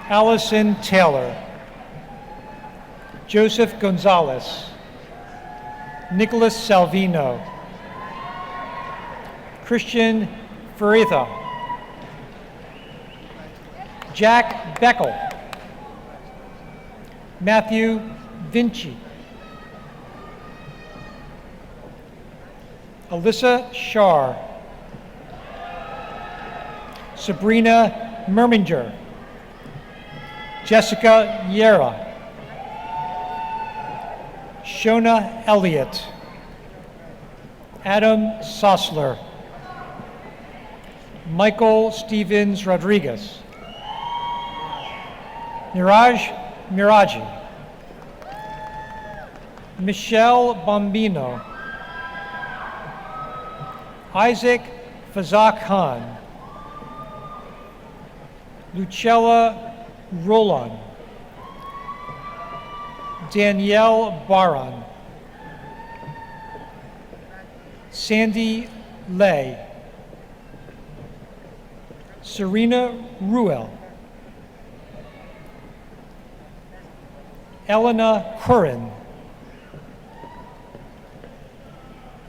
Allison Taylor. Joseph Gonzalez. Nicholas Salvino. Christian Faritha. Jack Beckel. Matthew Vinci. Alyssa Shar. Sabrina Merminger. Jessica Yera, Shona Elliott, Adam Sossler, Michael Stevens Rodriguez, Niraj Miraji, Michelle Bombino, Isaac Fazak Khan, Lucella Roland, Danielle Baran, Sandy Lay, Serena Ruel, Elena Curran,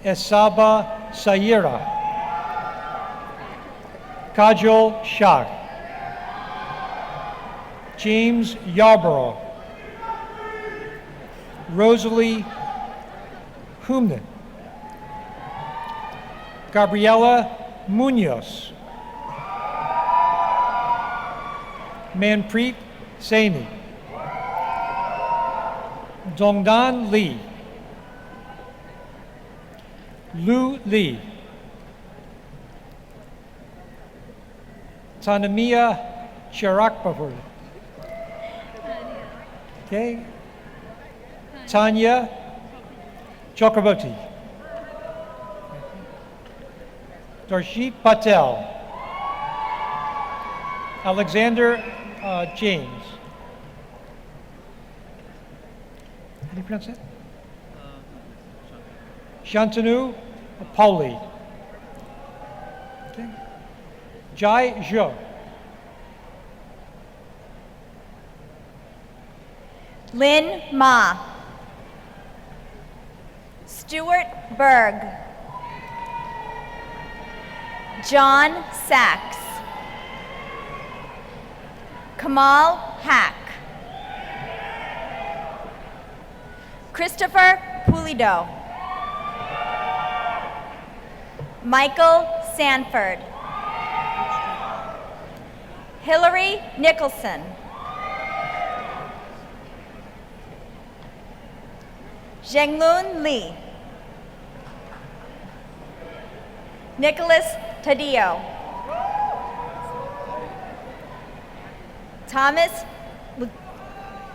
Esaba Sayira, Kajol Shah, James Yarborough, Rosalie Humnan, Gabriela Munoz, Manpreet Saini, Dongdan Lee, Lu Lee, Tanamia Charakpapur, okay, Tanya Chakraborty, Darshit Patel, Alexander James. How do you pronounce that? Shantanu Pauli. Okay. Jai Zhou. Lynn Ma, Stuart Berg, John Sachs, Kamal Hack, Christopher Pulido, Michael Sanford, Hillary Nicholson, Zhenglun Li, Nicholas Taddeo, Thomas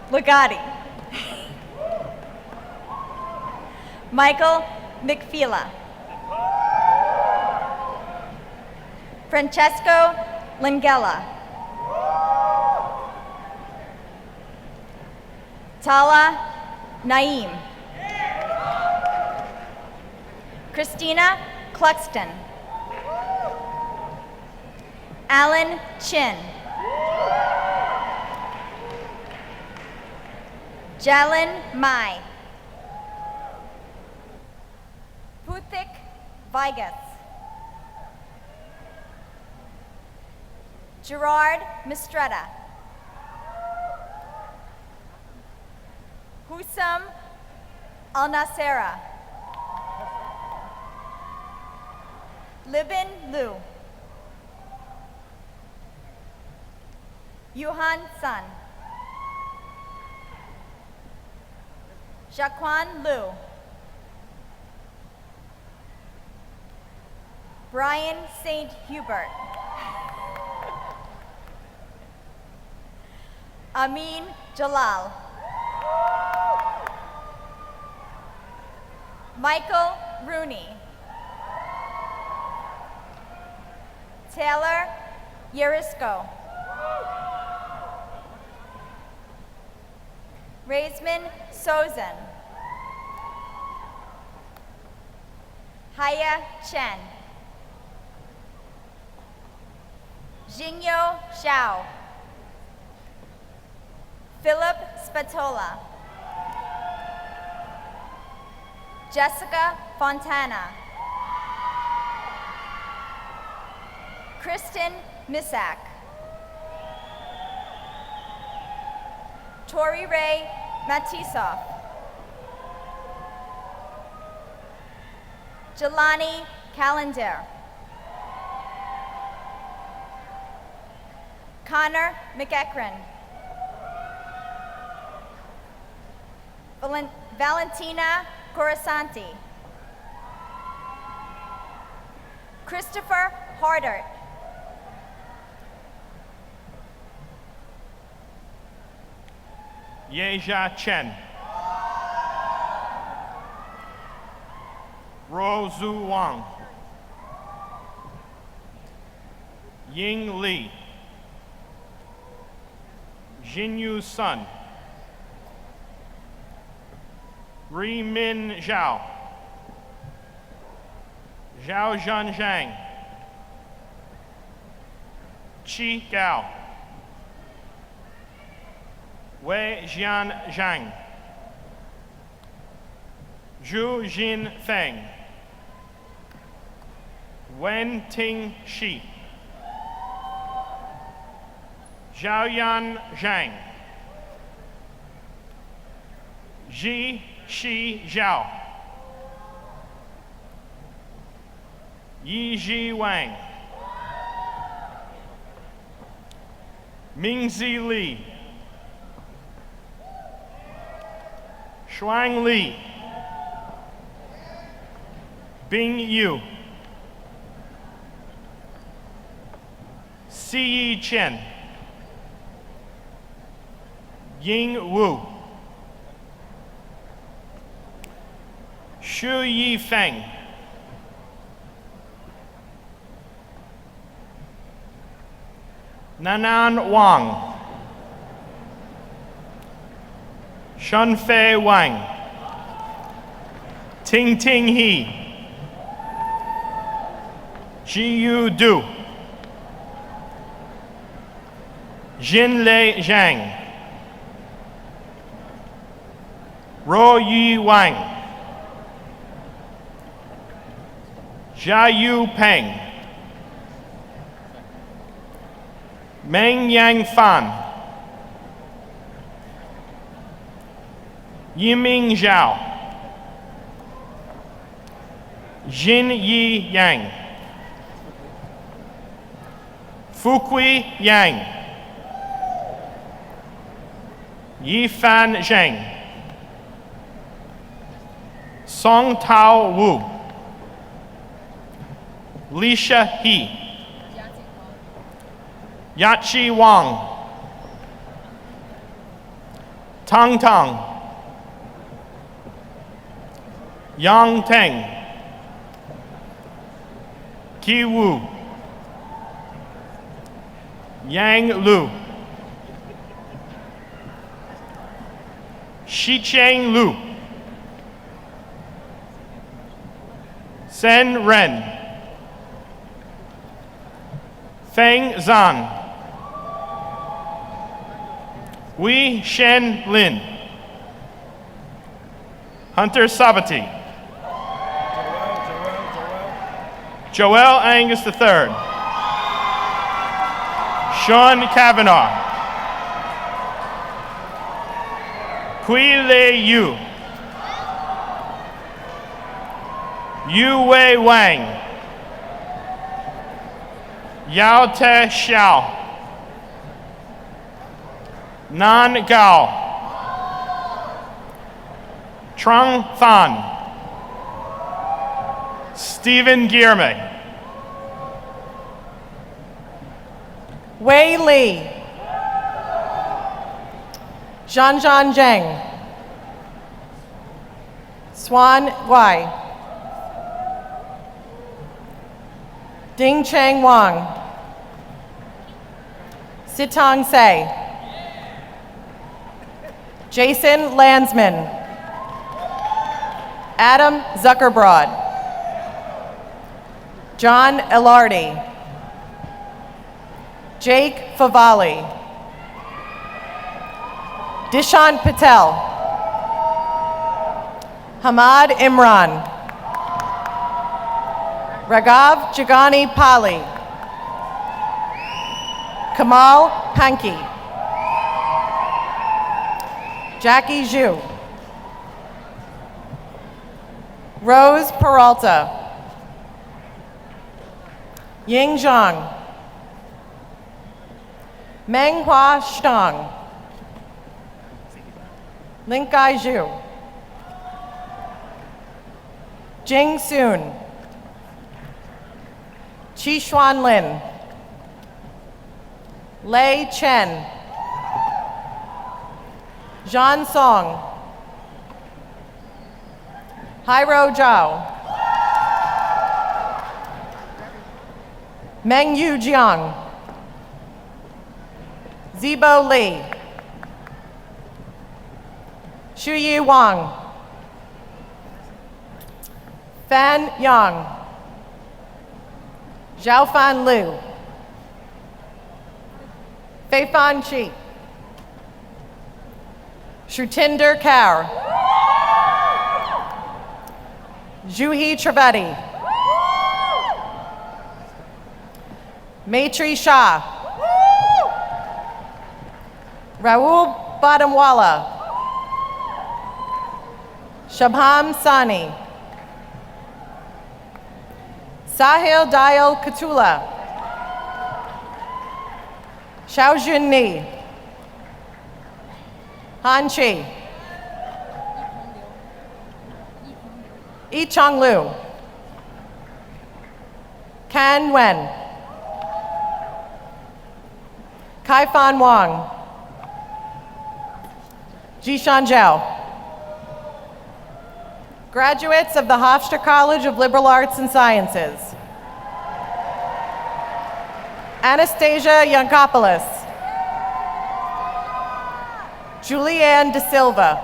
Lugatti, Michael McFeela, Francesco Lingella, Tala Naim, Christina Cluxton, Alan Chin, Jalen Mai, Puthik Vigas, Gerard Mistretta, Husam Al-Nasera, Libin Liu, Yuhan Sun, Jaquan Liu, Brian St. Hubert, Amin Jalal, Michael Rooney, Taylor Yerisco, Raisman Sozan, Haya Chen, Jingyo Xiao, Philip Spatola, Jessica Fontana, Kristen Misak, Tori Ray Matisoff, Jelani Calendar, Connor McEachran, Valentina Corasanti. Christopher Hardart. Yeja Chen. Rozu Wang. Ying Li. Jinyu Sun. Ri Min Zhao. Zhao Zhan Zhang. Qi Gao. Wei Jian Zhang. Zhu Jin Feng. Wen Ting Shi. Zhaoyan Zhang. Ji Shi Zhao. Yiji Wang. Mingzi Li. Shuang Li. Bing Yu. Siyi Chen. Ying Wu. Shu Yi Feng. Nanan Wang. Shunfei Wang. Ting Ting He. Jiyu Du. Jinlei Zhang. Ro Yi Wang. Jiayu Peng. Meng Yang Fan. Yiming Zhao. Jin Yi Yang. Fukui Yang. Yifan Zheng. Song Tao Wu. Lisha He. Yachi Wang. Tang Tang. Yang Teng. Ki Wu. Yang Lu. Shicheng Lu. Sen Ren. Feng Zan. Wei Shen Lin. Hunter Sabati. Joel Angus III. Sean Kavanaugh. Kui Le Yu. Yu Wei Wang. Yao Te Xiao. Nan Gao. Trung Than. Stephen Gierme. Wei Li. Zhanzhan Zheng. Swan Wai. Ding Cheng Wang. Sitong Se. Jason Landsman. Adam Zuckerbrod. John Elardi. Jake Favali. Dishant Patel. Hamad Imran. Raghav Jagani Pali. Kamal Panki. Jackie Zhu. Rose Peralta. Ying Zhang. Menghua Stang. Linkai Zhu. Jing Soon, Chi Xuan Lin, Lei Chen, Zhan Song, Hairo Zhao, Meng Yu Jiang, Zibo Li, Shuyi Wang, Fan Yang, Xiaofan Liu, Feifan Qi, Shrutinder Kaur, Juhi Trivedi, Maitri Shah, Raul Badamwala, Shabham Sani, Sahil Dayal Katula, Xiaojun Ni, Han Chi, Yi Chong Lu, Kan Wen, Kai Fan Wang, Jishan Zhao. Graduates of the Hofstra College of Liberal Arts and Sciences. Anastasia Yankopoulos, Julianne De Silva,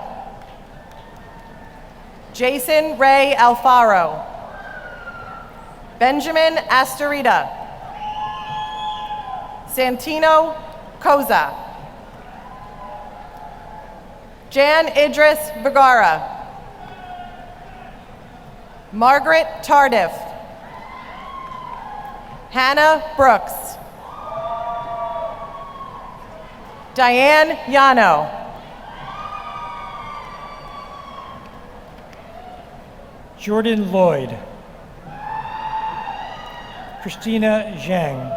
Jason Ray Alfaro, Benjamin Astorita, Santino Koza, Jan Idris Vergara, Margaret Tardif, Hannah Brooks, Diane Yano, Jordan Lloyd, Christina Zhang,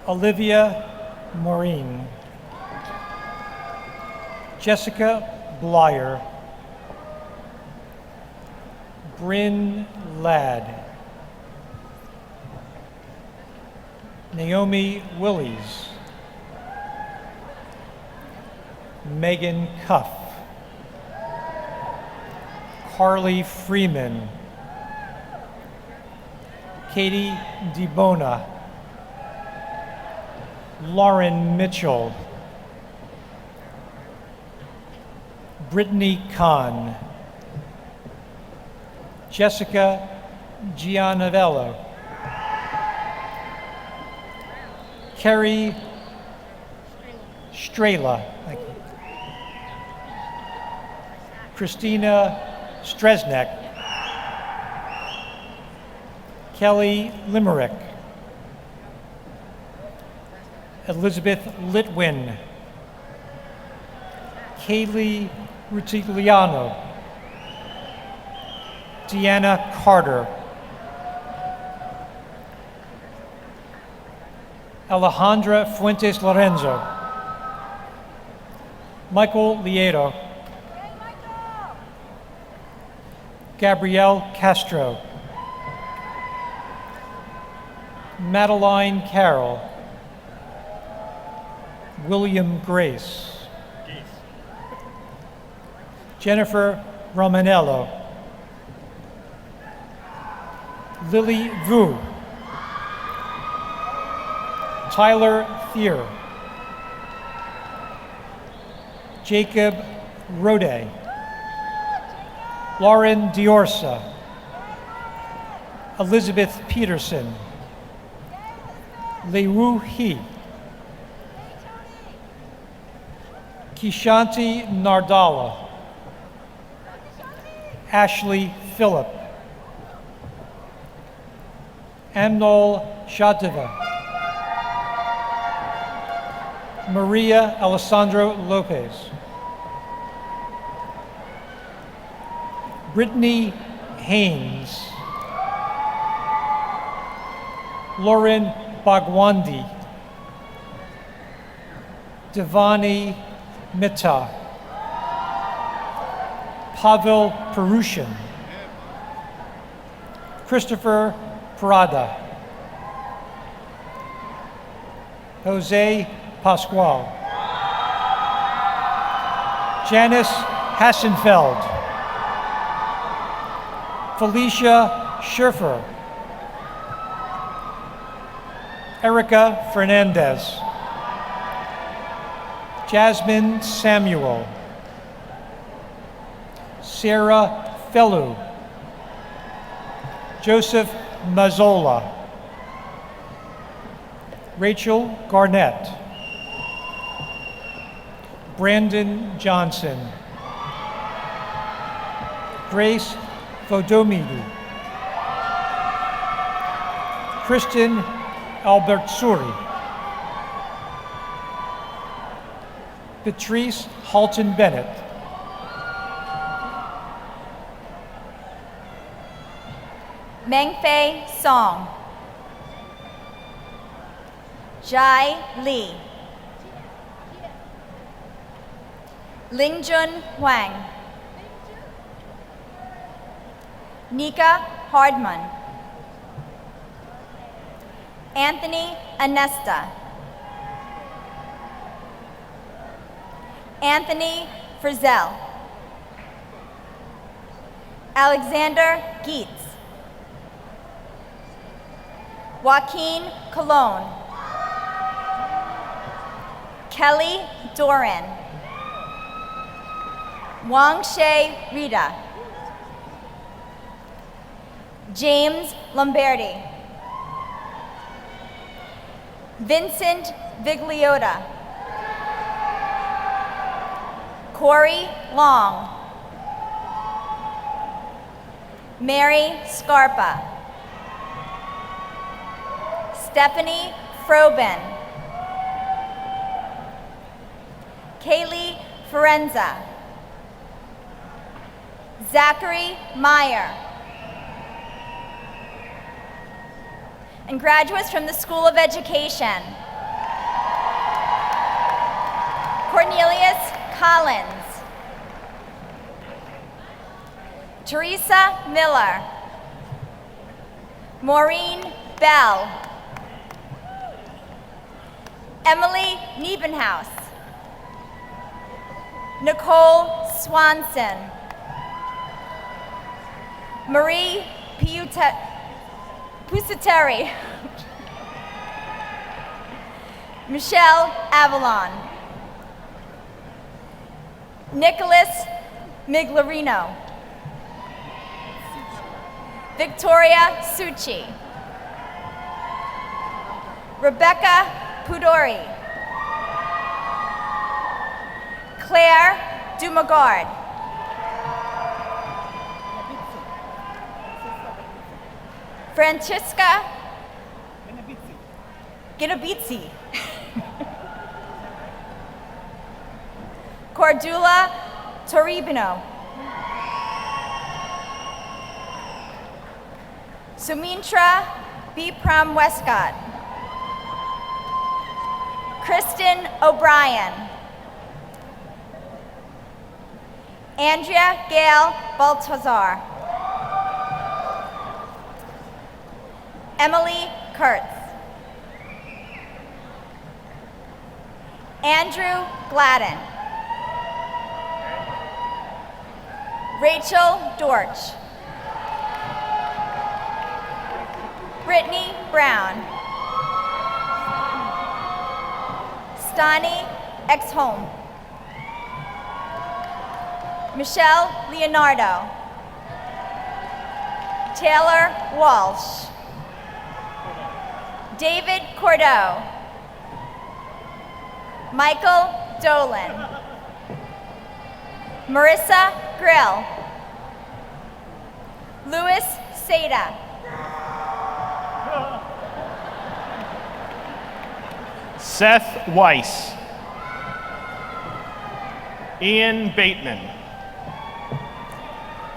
Olivia Maureen, Jessica Blyer, Bryn Ladd, Naomi Willies, Megan Cuff, Carly Freeman, Katie DeBona, Lauren Mitchell, Brittany Kahn, Jessica Gianovello, Kerry Strela, thank you. Christina Stresnek, Kelly Limerick, Elizabeth Litwin, Kaylee Rutigliano, Deanna Carter, Alejandra Fuentes Lorenzo, Michael Lieto, Gabrielle Castro, Madeline Carroll, William Grace, Jennifer Romanello, Lily Vu, Tyler Thier, Jacob Rode, Lauren Diorsa, Elizabeth Peterson, Liu He, Kishanti Nardala, Ashley Phillip, Amnol Shadeva, Maria Alessandro Lopez, Brittany Haynes, Lauren Bhagwandi, Devani Mitta, Pavel Perushin, Christopher Parada, Jose Pascual, Janice Hassenfeld, Felicia Scherfer, Erica Fernandez, Jasmine Samuel, Sarah Fellow, Joseph Mazzola, Rachel Garnett, Brandon Johnson, Grace Vodomidi, Kristen Albertsuri, Patrice Halton Bennett, Mengfei Song, Jai Li, Lingjun Huang, Nika Hardman, Anthony Anesta, Anthony Frizzell, Alexander Geetz, Joaquin Colon, Kelly Doran, Wang Shea Rita, James Lombardi, Vincent Vigliota, Corey Long, Mary Scarpa, Stephanie Frobin, Kaylee Forenza, Zachary Meyer, and graduates from the School of Education, Cornelius Collins, Teresa Miller, Maureen Bell, Emily Niebenhaus, Nicole Swanson, Marie Pusateri, Michelle Avalon, Nicholas Miglarino, Victoria Succi, Rebecca Pudori, Claire Dumagard, Francesca Ginabizzi, Cordula Toribino, Sumintra B. Pram Westcott, Kristen O'Brien, Andrea Gail Baltazar, Emily Kurtz, Andrew Gladden, Rachel Dortch, Brittany Brown, Stani Exholm, Michelle Leonardo, Taylor Walsh, David Cordeau, Michael Dolan, Marissa Grill, Louis Seda, Seth Weiss, Ian Bateman,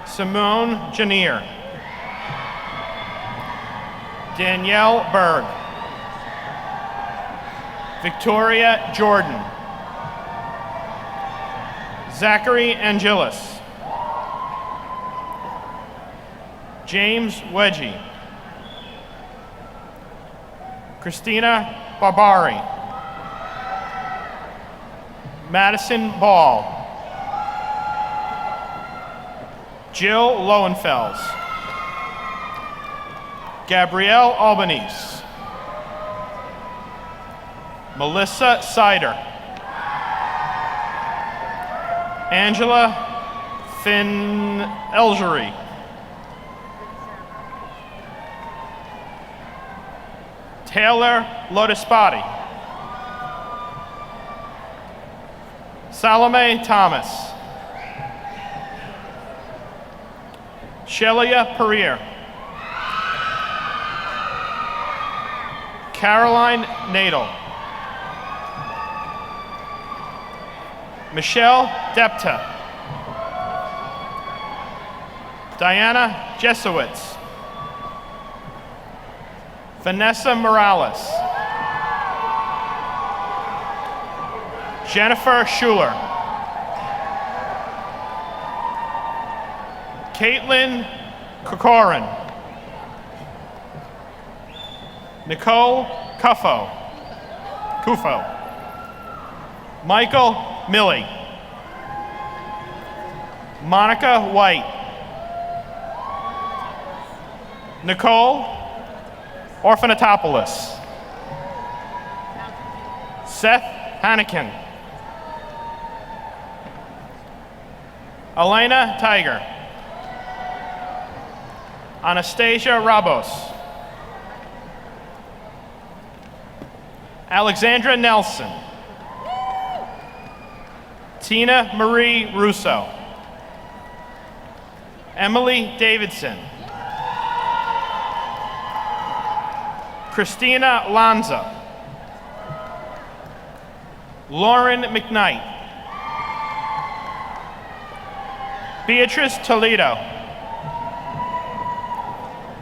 Simone Janier, Danielle Berg, Victoria Jordan, Zachary Angelis, James Wedgie. Christina Barbari. Madison Ball. Jill Lowenfels. Gabrielle Albanese. Melissa Sider. Angela Finn Elgery. Taylor Lotispati. Salome Thomas. Shelia Pereira. Caroline Nadel. Michelle Depta. Diana Jesowitz. Vanessa Morales. Jennifer Schuler. Caitlin Kokorin. Nicole Kufo. Michael Milley. Monica White. Nicole Orphanatopoulos. Seth Hannikin. Elena Tiger. Anastasia Rabos. Alexandra Nelson. Tina Marie Russo. Emily Davidson. Christina Lanza. Lauren McKnight. Beatrice Toledo.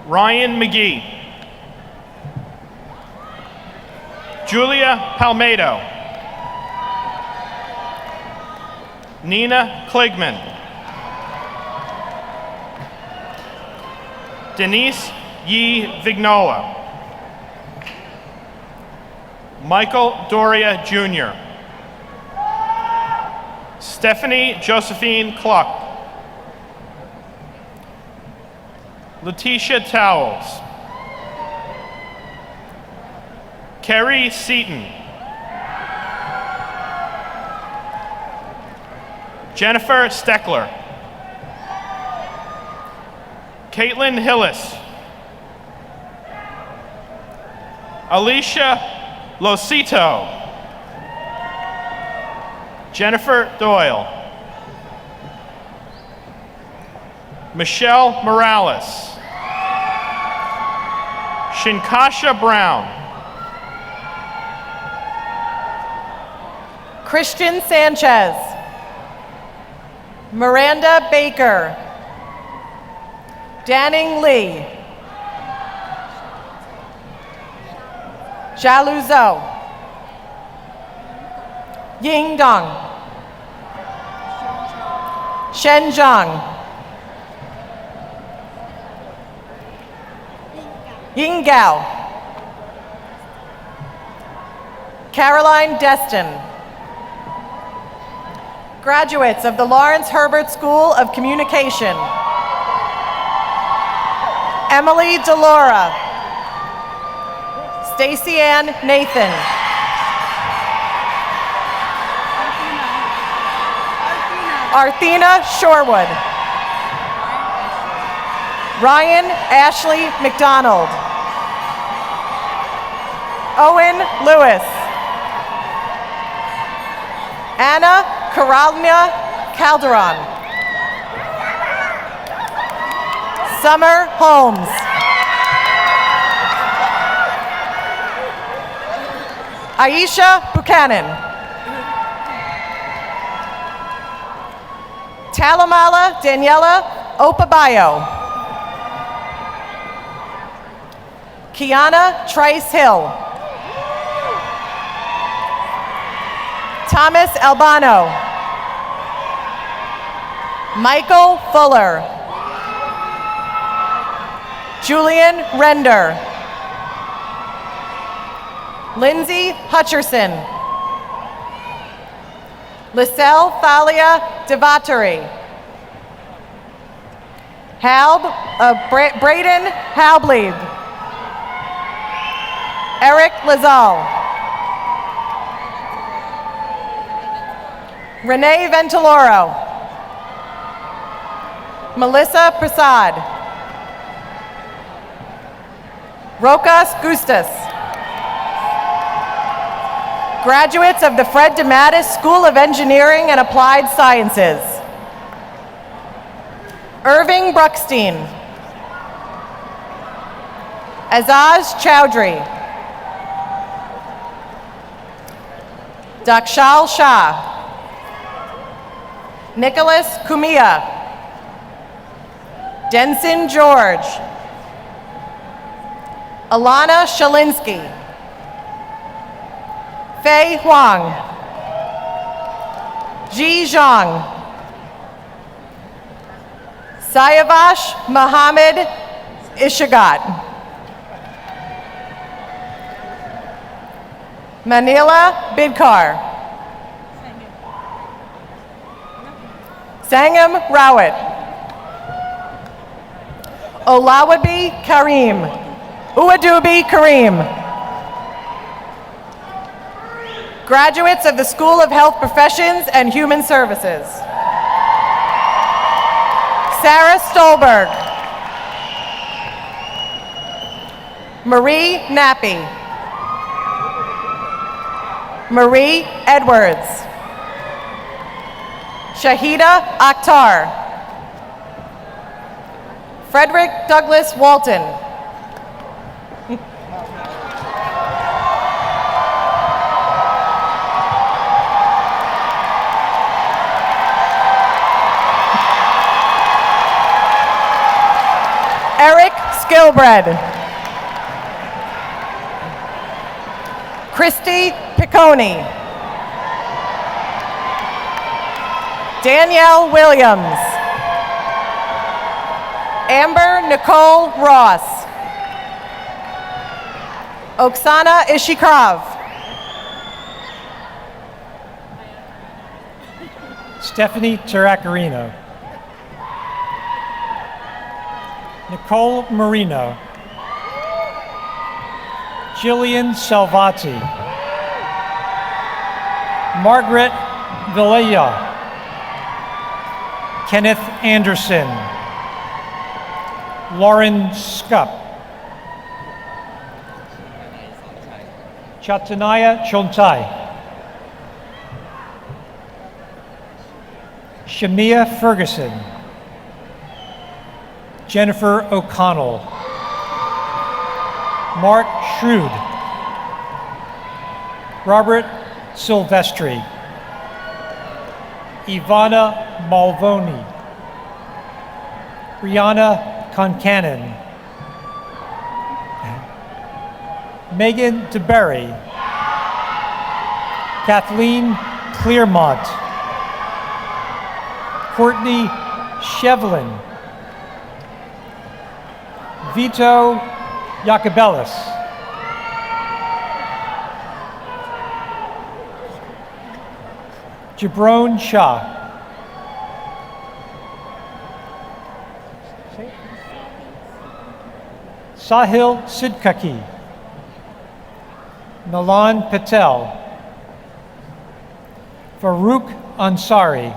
Ryan McGee. Julia Palmado. Nina Kligman. Denise Yee Vignola. Michael Doria Jr. Stephanie Josephine Cluck. Letitia Towles. Kerry Seaton. Jennifer Steckler. Caitlin Hillis. Alicia Losito. Jennifer Doyle. Michelle Morales. Shinkasha Brown. Christian Sanchez. Miranda Baker. Danning Lee. Jialu Zhou. Ying Dong. Shen Zhang. Ying Gao. Caroline Destin. Graduates of the Lawrence Herbert School of Communication. Emily Delora. Stacey Ann Nathan. Arthena Shorewood. Ryan Ashley McDonald. Owen Lewis. Anna Karalina Calderon. Summer Holmes. Aisha Buchanan. Talamala Daniela Opabayo. Kiana Trice Hill. Thomas Albano. Michael Fuller. Julian Render. Lindsay Hutcherson. Lyselle Thalia Devatari. Braden Halbleed. Eric Lazal. Renee Ventiloro. Melissa Prasad. Rokas Gustas. Graduates of the Fred DeMattis School of Engineering and Applied Sciences. Irving Bruckstein. Azaz Chowdhury. Dakshal Shah. Nicholas Kumia. Denson George. Alana Shalinsky. Fei Huang. Ji Zhang. Sayavash Mohammed Ishagat. Manila Bidkar. Sangam Rawat. Olawabi Karim. Uadubi Karim. Graduates of the School of Health Professions and Human Services. Sarah Stolberg. Marie Nappy. Marie Edwards. Shahida Akhtar. Frederick Douglas Walton. Eric Skilbred. Christy Piccone. Danielle Williams. Amber Nicole Ross. Oksana Ishikrov. Stephanie Taracarino. Nicole Marino. Jillian Salvati. Margaret Villela. Kenneth Anderson. Lauren Scup. Chatanaya Chontai. Shamia Ferguson. Jennifer O'Connell. Mark Shrewd. Robert Silvestri. Ivana Malvoni. Brianna Concanon. Megan DeBerry. Kathleen Clearmont. Courtney Shevlin. Vito Yacobelis. Jabron Shah. Sahil Sidkaki. Milan Patel. Farouk Ansari.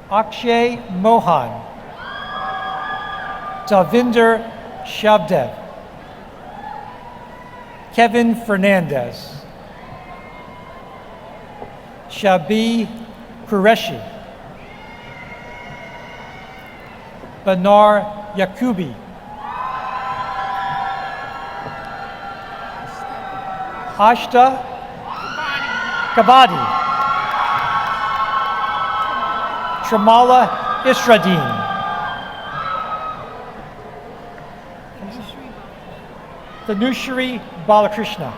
Akshay Mohan. Davinder Shavdev. Kevin Fernandez. Shabi Qureshi. Banar Yakubi. Ashta Kabadi. Tramala Isradin. Tanushri Balakrishna.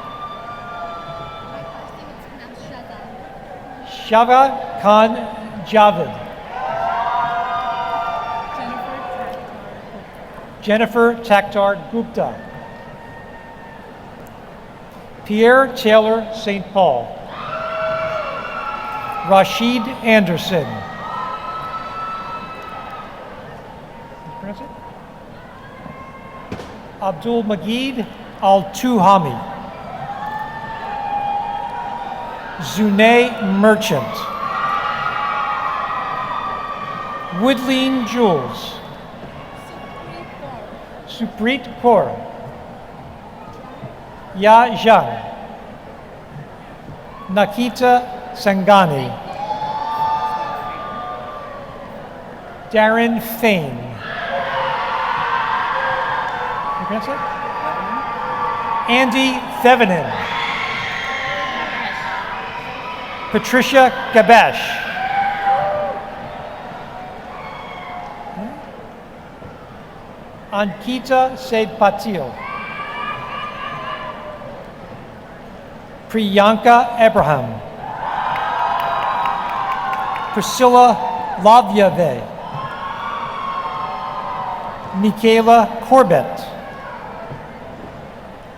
Shava Khan Javed. Jennifer Takhtar Gupta. Pierre Taylor St. Paul. Rashid Anderson. Abdul Majid Al-Tuhami. Zunay Merchant. Woodleen Jules. Suprit Kaur. Ya Zhang. Nakita Sangani. Darren Fain. Andy Thevenin. Patricia Gabesh. Ankita Said Patil. Priyanka Abraham. Priscilla Lavyave. Michaela Corbett.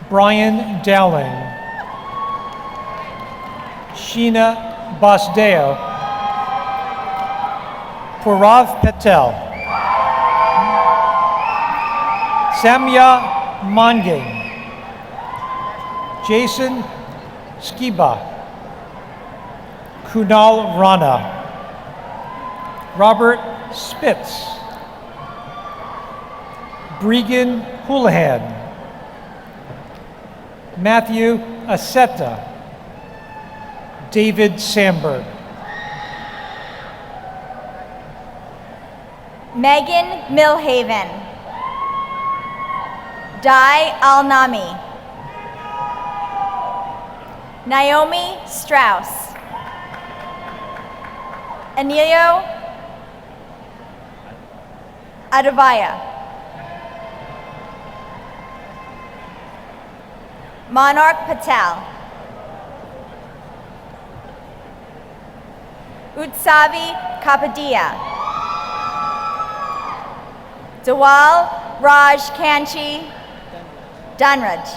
Brian Dowling. Sheena Basdeo. Purav Patel. Samya Mange. Jason Skiba. Kunal Rana. Robert Spitz. Bregan Houlihan. Matthew Aceta. David Sandberg. Megan Milhaven. Di Alnami. Naomi Strauss. Emilio Adavaya. Monarch Patel. Utsavi Kapadia. Dawal Raj Kanchi Danraj.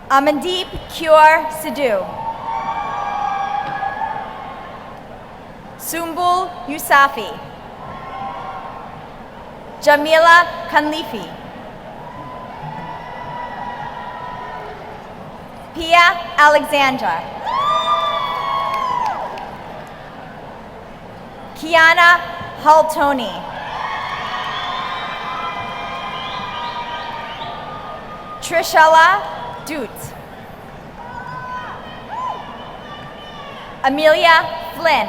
Amandeep Kure Sidhu. Sumbul Yusafi. Jamila Kanlifi. Pia Alexandra. Kiana Haltoni. Trishella Doot. Amelia Flynn.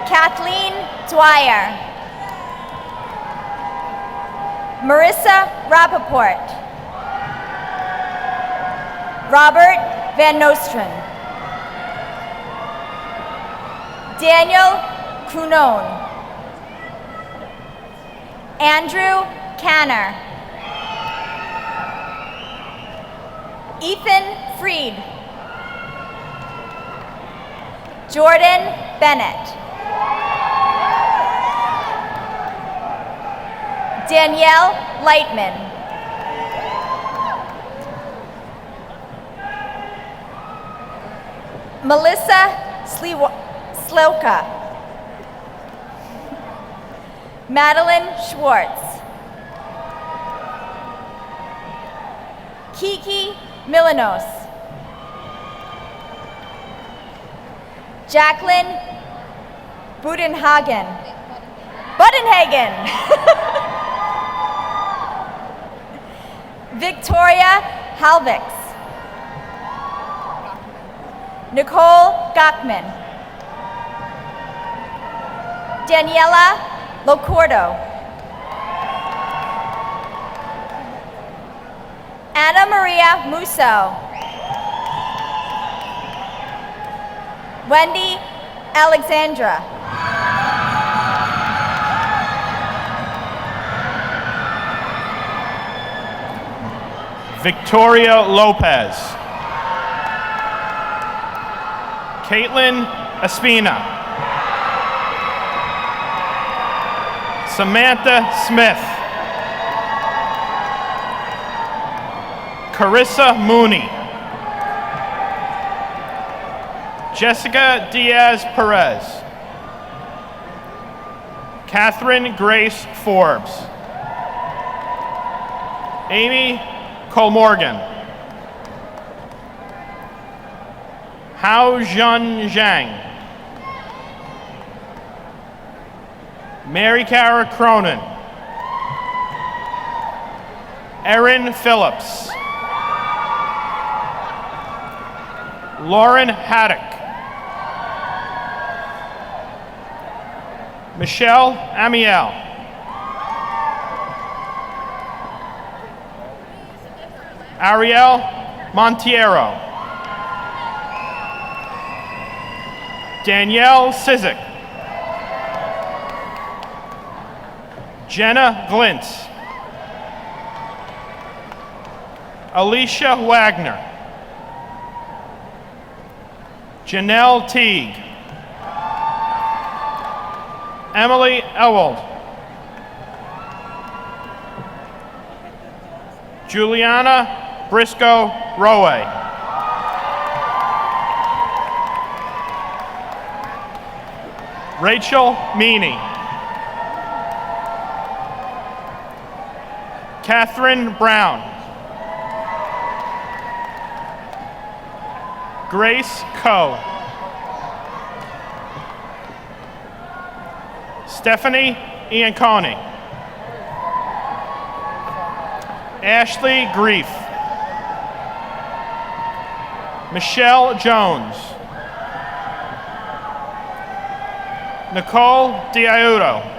Kathleen Dwyer. Marissa Rappaport. Robert Van Nostren. Daniel Cunon. Andrew Canner. Ethan Freed. Jordan Bennett. Danielle Lightman. Melissa Slilka. Madeline Schwartz. Kiki Milanos. Jacqueline Budenhagen. Victoria Halvix. Nicole Gachman. Daniela Locordo. Anna Maria Musso. Wendy Alexandra. Victoria Lopez. Caitlin Espina. Samantha Smith. Carissa Mooney. Jessica Diaz Perez. Catherine Grace Forbes. Amy Colmorgan. Hao Zhun Zhang. Mary Cara Cronin. Erin Phillips. Lauren Haddock. Michelle Amiel. Ariel Montiero. Danielle Sizik. Jenna Glintz. Alicia Wagner. Janelle Teague. Emily Ewald. Juliana Briscoe Rowe. Rachel Meany. Catherine Brown. Grace Coe. Stephanie Ianconi. Ashley Grief. Michelle Jones. Nicole Diaudo.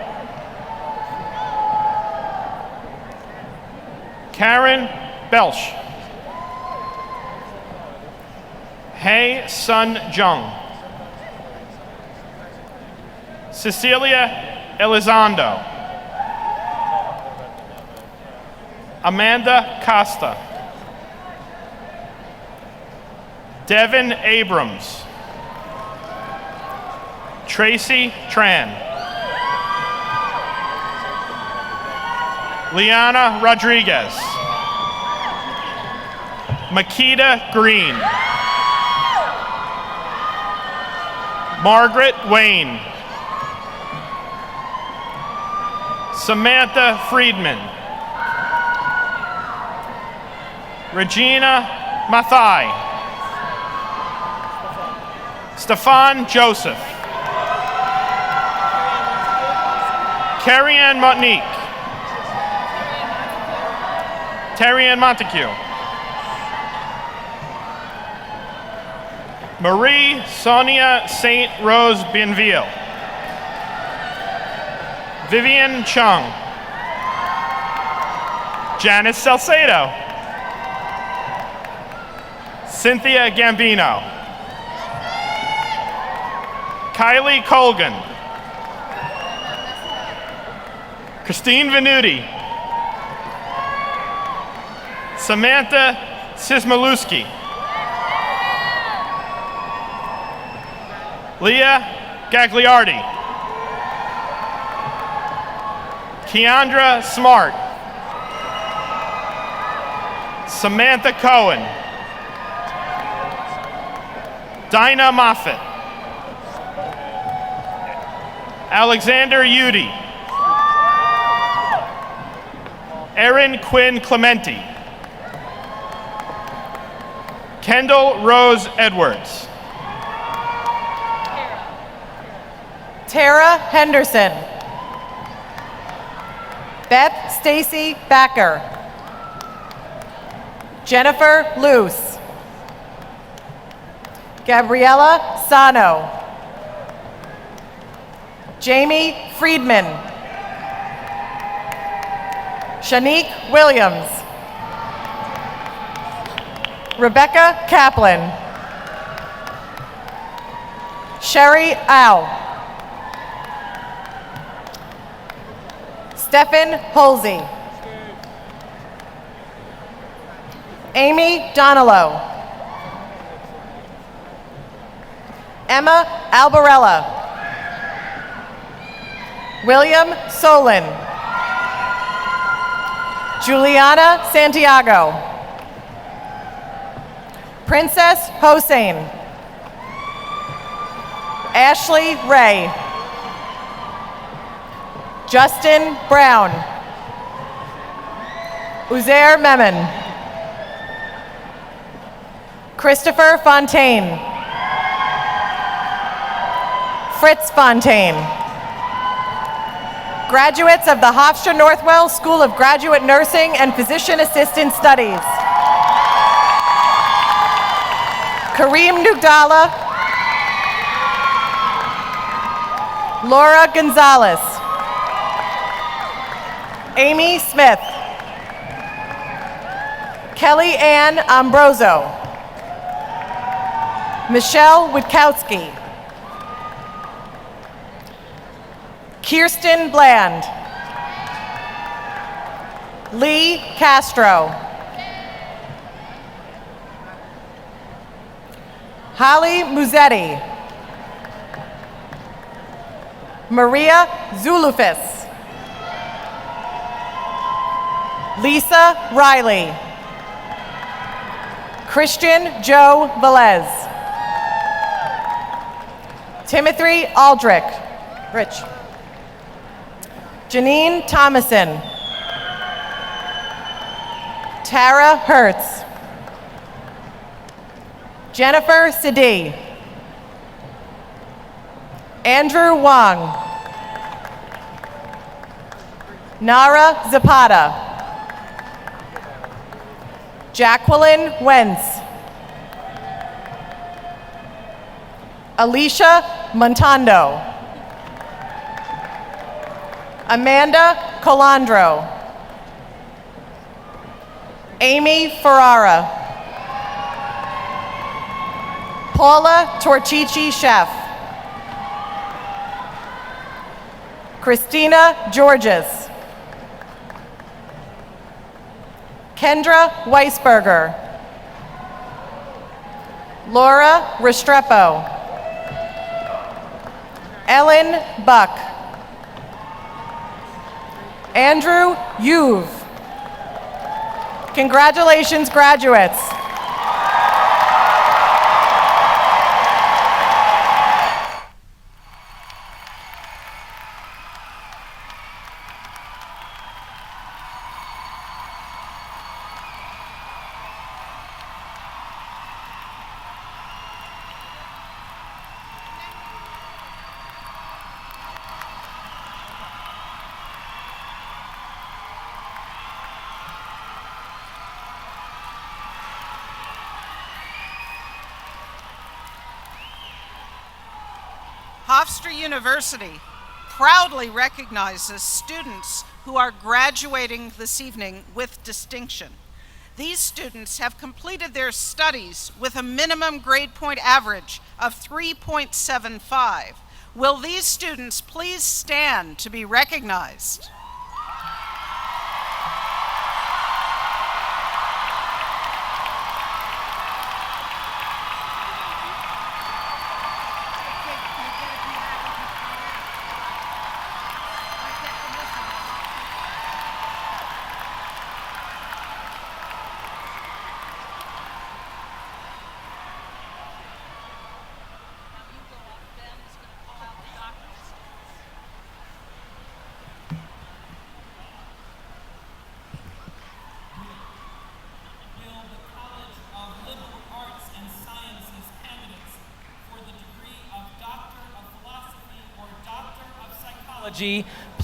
Karen Belch. Hei Sun Jung. Cecilia Elizondo. Amanda Costa. Devin Abrams. Tracy Tran. Liana Rodriguez. Makita Green. Margaret Wayne. Samantha Friedman. Regina Mathai. Stefan Joseph. Carrie-Ann Monique. Terry-Ann Montague. Marie Sonia St. Rose Bienville. Vivian Chung. Janice Salcedo. Cynthia Gambino. Kylie Colgan. Christine Venuti. Samantha Sismaluski. Leah Gagliardi. Keandra Smart. Samantha Cohen. Dinah Moffitt. Alexander Udy. Erin Quinn Clementi. Kendall Rose Edwards. Tara Henderson. Beth Stacy Backer. Jennifer Luce. Gabriella Sano. Jamie Friedman. Shanique Williams. Rebecca Kaplan. Sherry Au. Stephen Holsey. Amy Donalo. Emma Albarella. William Solon. Juliana Santiago. Princess Hossein. Ashley Ray. Justin Brown. Uzair Memon. Christopher Fontaine. Fritz Fontaine. Graduates of the Hofstra Northwell School of Graduate Nursing and Physician Assistant Studies. Kareem Nugdala. Laura Gonzalez. Amy Smith. Kelly Ann Ambroso. Michelle Witkowski. Kirsten Bland. Lee Castro. Holly Muzetti. Maria Zulufis. Lisa Riley. Christian Joe Velez. Timothy Aldrich. Rich. Janine Thomason. Tara Hertz. Jennifer Sidi. Andrew Wong. Nara Zapata. Jacqueline Wentz. Alicia Montando. Amanda Colandro. Amy Ferrara. Paula Torchici Chef. Christina Georges. Kendra Weisberger. Laura Restrepo. Ellen Buck. Andrew Youve. Congratulations, graduates. Hofstra University proudly recognizes students who are graduating this evening with distinction. These students have completed their studies with a minimum grade point average of 3.75. Will these students please stand to be recognized?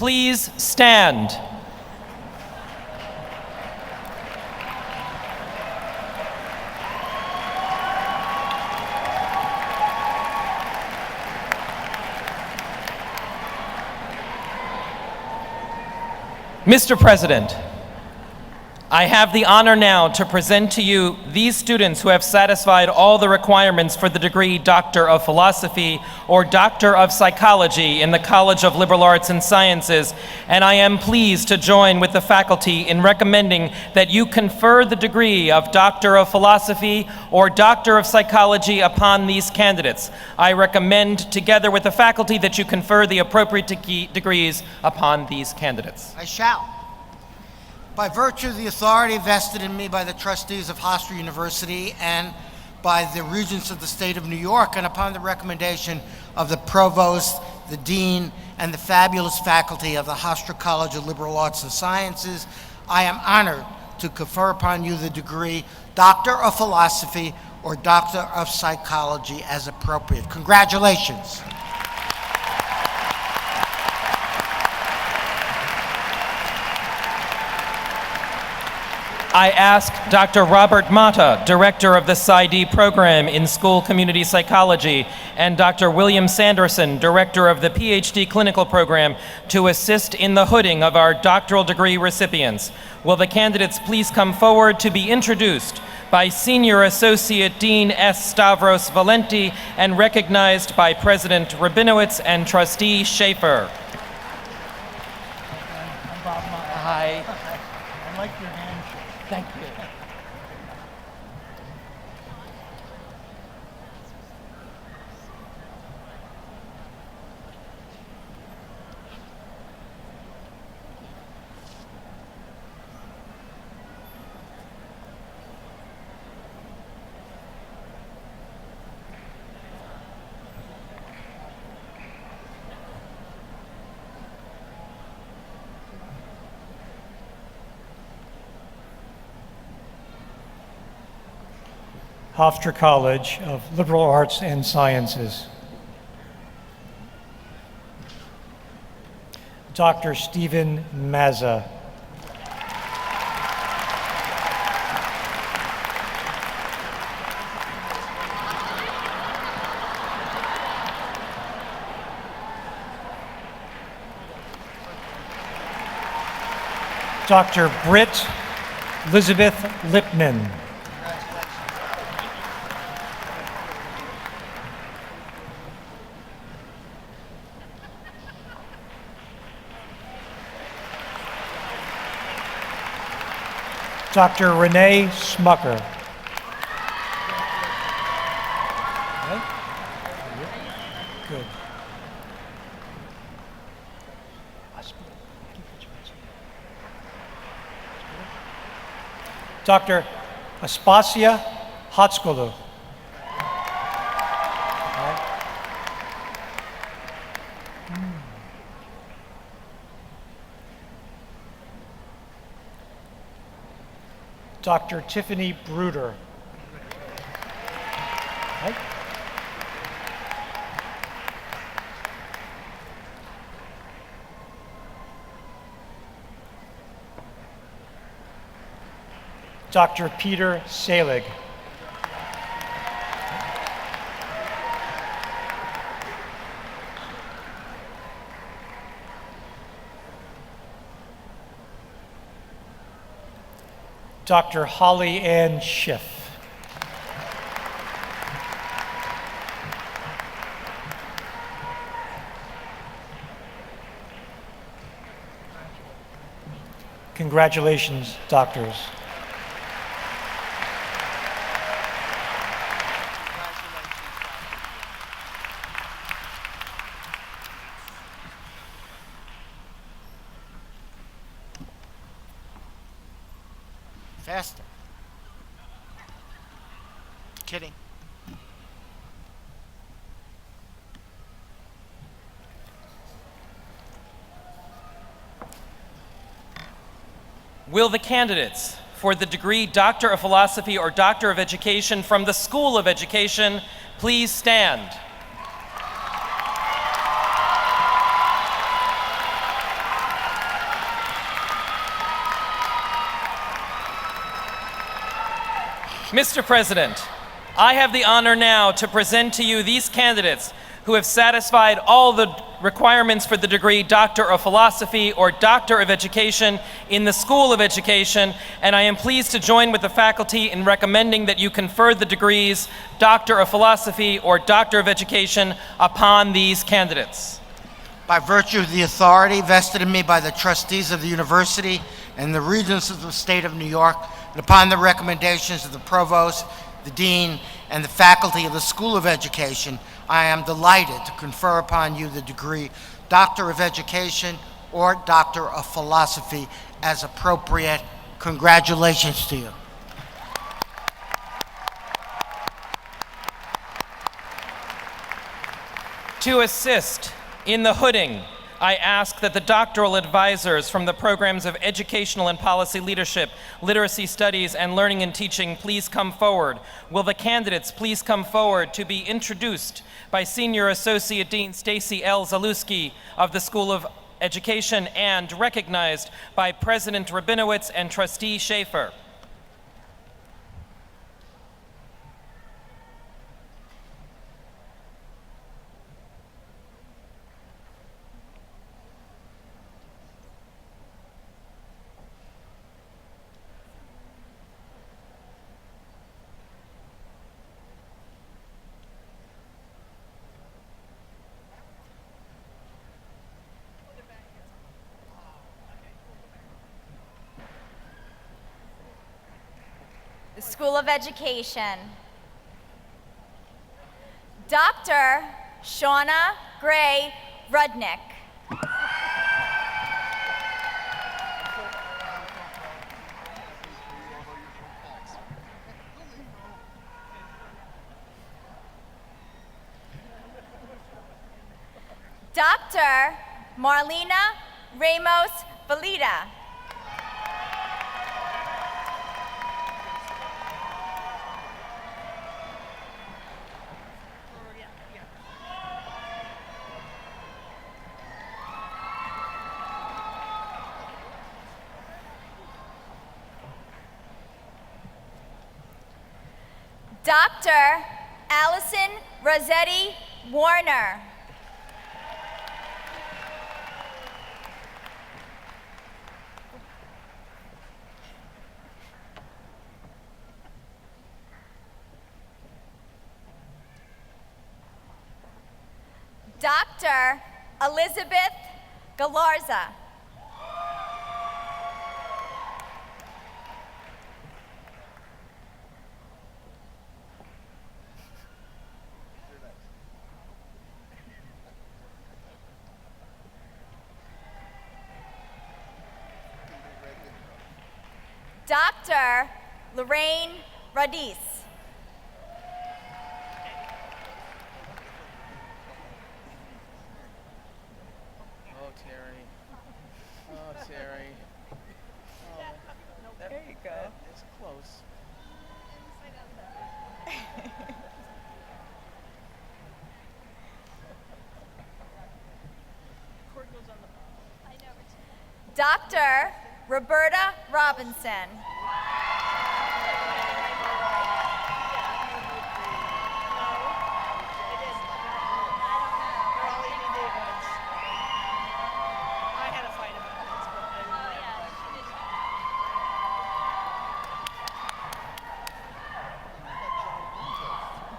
Please stand. Mr. President, I have the honor now to present to you these students who have satisfied all the requirements for the degree Doctor of Philosophy or Doctor of Psychology in the College of Liberal Arts and Sciences, and I am pleased to join with the faculty in recommending that you confer the degree of Doctor of Philosophy or Doctor of Psychology upon these candidates. I recommend, together with the faculty, that you confer the appropriate degrees upon these candidates. I shall. By virtue of the authority vested in me by the trustees of Hofstra University and by the Regents of the State of New York, and upon the recommendation of the Provost, the Dean, and the fabulous faculty of the Hofstra College of Liberal Arts and Sciences, I am honored to confer upon you the degree Doctor of Philosophy or Doctor of Psychology as appropriate. Congratulations. I ask Dr. Robert Mata, Director of the PsyD program in School Community Psychology, and Dr. William Sanderson, Director of the PhD Clinical Program, to assist in the hooding of our doctoral degree recipients. Will the candidates please come forward to be introduced by Senior Associate Dean S. Stavros Valenti and recognized by President Rabinowitz and Trustee Schaefer. Hi. I like your handshake. Thank you. Hofstra College of Liberal Arts and Sciences. Dr. Stephen Mazza. Dr. Britt Elizabeth Lipman. Dr. Renee Smucker. Good. Dr. Aspasia Hotskolu. Dr. Tiffany Bruder. Right. Dr. Peter Salig. Dr. Holly Ann Schiff. Congratulations, doctors. Faster. Kidding. Will the candidates for the degree Doctor of Philosophy or Doctor of Education from the School of Education please stand? Mr. President, I have the honor now to present to you these candidates who have satisfied all the requirements for the degree Doctor of Philosophy or Doctor of Education in the School of Education, and I am pleased to join with the faculty in recommending that you confer the degrees Doctor of Philosophy or Doctor of Education upon these candidates. By virtue of the authority vested in me by the trustees of the university and the regents of the state of New York, and upon the recommendations of the provost, the dean, and the faculty of the School of Education, I am delighted to confer upon you the degree Doctor of Education or Doctor of Philosophy as appropriate. Congratulations to you. To assist in the hooding, I ask that the doctoral advisors from the programs of Educational and Policy Leadership, Literacy Studies, and Learning and Teaching please come forward. Will the candidates please come forward to be introduced by Senior Associate Dean Stacy L. Zalewski of the School of Education and recognized by President Rabinowitz and Trustee Schaefer. The School of Education. Dr. Shauna Gray Rudnick. Dr. Marlena Ramos Valida. Dr. Allison Rossetti Warner. Dr. Elizabeth Galarza. Dr. Lorraine Radice. Oh, Terry. Oh, Terry. Oh, there you go. It's close. Dr. Roberta Robinson.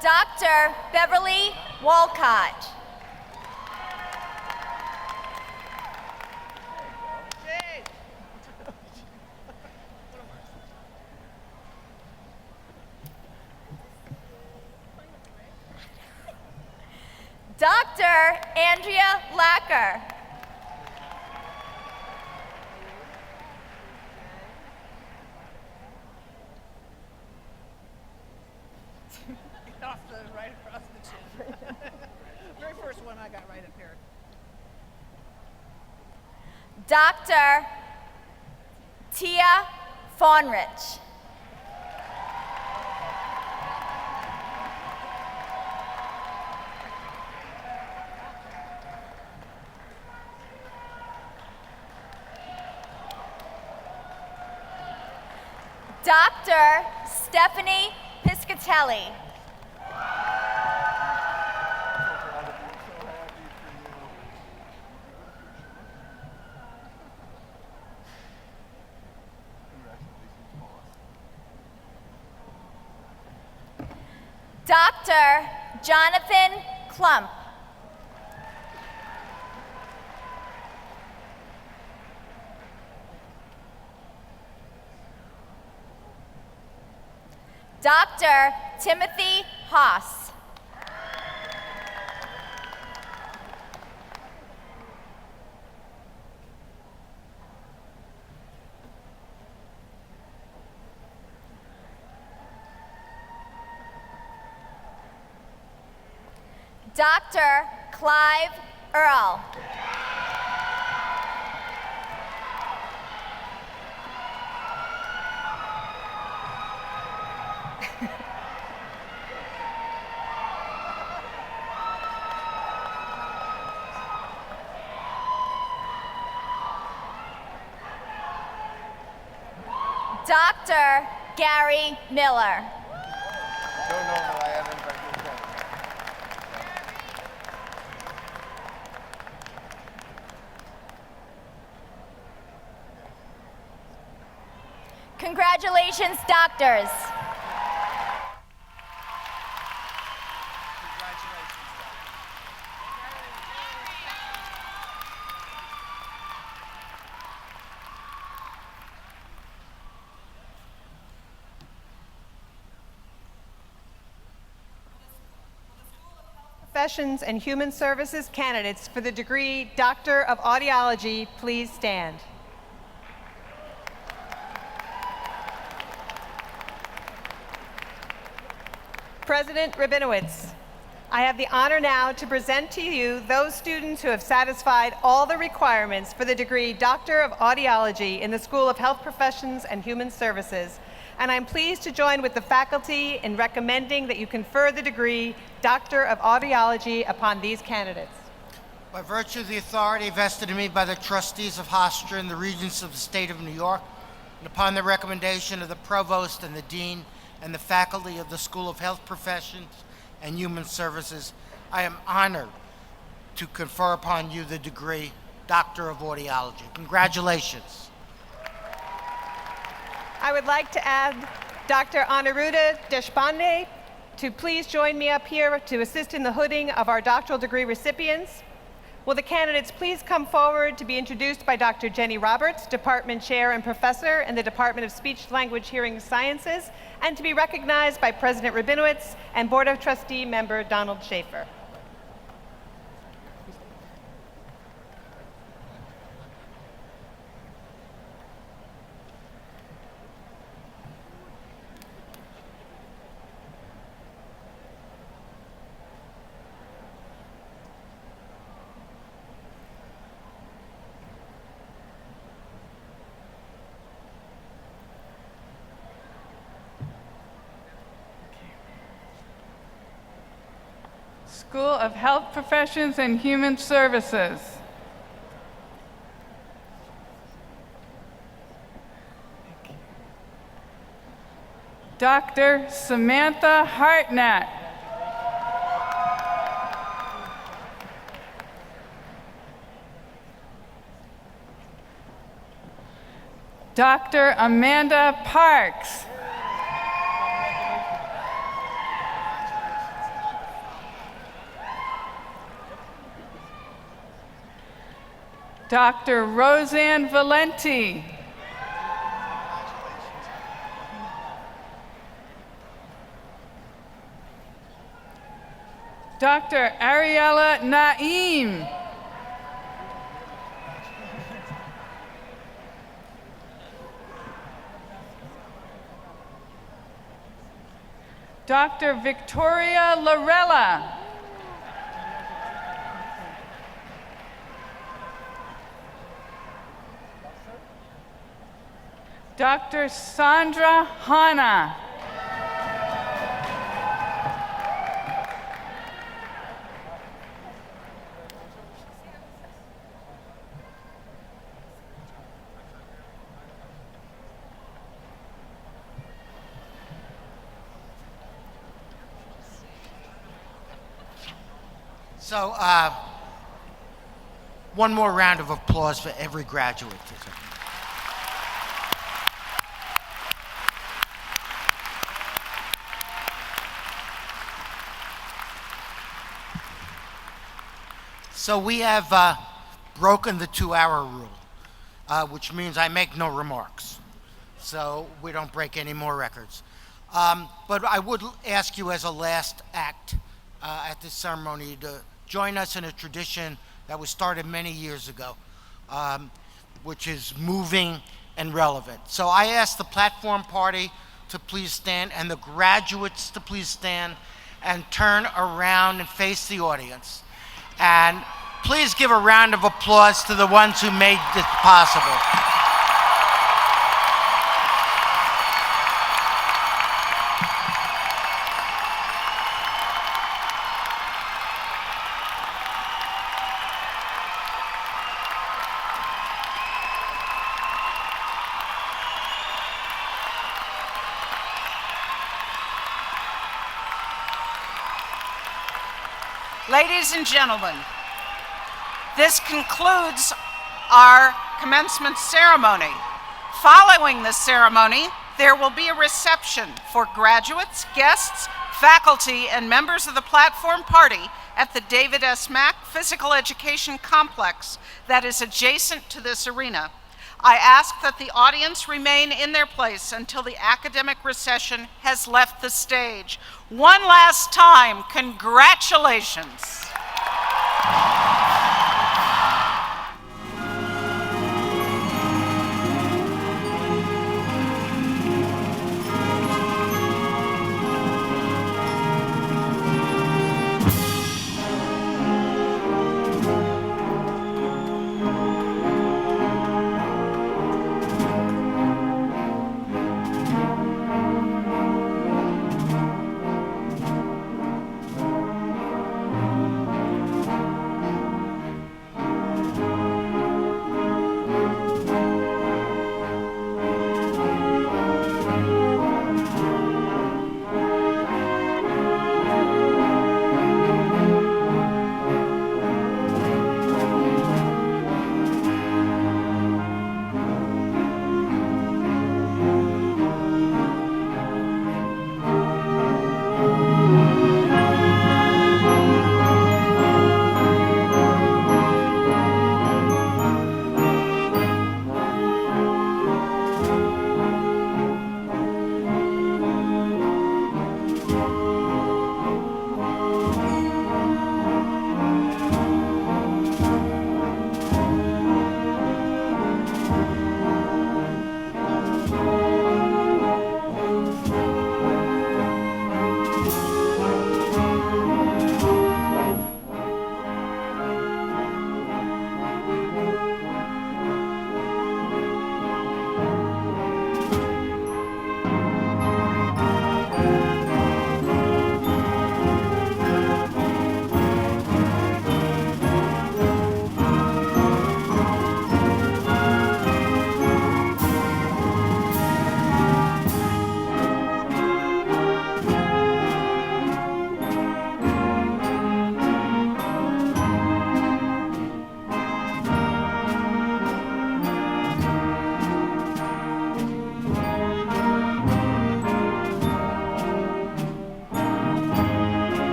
Dr. Beverly Walcott. Dr. Andrea Lacker. Right across the chin. Very first one I got right up here. Dr. Tia Faunrich. Dr. Stephanie Piscatelli. Dr. Jonathan Klump. Dr. Timothy Haas. Dr. Clive Earl. Dr. Gary Miller. Congratulations, doctors. Professions and Human Services candidates for the degree Doctor of Audiology, please stand. President Rabinowitz, I have the honor now to present to you those students who have satisfied all the requirements for the degree Doctor of Audiology in the School of Health Professions and Human Services, and I'm pleased to join with the faculty in recommending that you confer the degree Doctor of Audiology upon these candidates. By virtue of the authority vested in me by the trustees of Hofstra and the Regents of the State of New York, and upon the recommendation of the Provost and the Dean and the faculty of the School of Health Professions and Human Services, I am honored to confer upon you the degree Doctor of Audiology. Congratulations. I would like to add Dr. Aniruddha Deshpande to please join me up here to assist in the hooding of our doctoral degree recipients. Will the candidates please come forward to be introduced by Dr. Jenny Roberts, Department Chair and Professor in the Department of Speech, Language, Hearing Sciences, and to be recognized by President Rabinowitz and Board of Trustee member Donald Schaefer. School of Health Professions and Human Services. Dr. Samantha Hartnett. Dr. Amanda Parks. Dr. Roseanne Valenti. Dr. Ariella Naeem. Dr. Victoria Larella. Dr. Sandra Hanna. So, one more round of applause for every graduate. So we have broken the 2-hour rule, which means I make no remarks. So we don't break any more records. But I would ask you as a last act at this ceremony to join us in a tradition that was started many years ago, which is moving and relevant. So I ask the platform party to please stand and the graduates to please stand and turn around and face the audience. And please give a round of applause to the ones who made this possible. Ladies and gentlemen, this concludes our commencement ceremony. Following the ceremony, there will be a reception for graduates, guests, faculty, and members of the platform party at the David S. Mack Physical Education Complex that is adjacent to this arena. I ask that the audience remain in their place until the academic recession has left the stage. One last time, congratulations.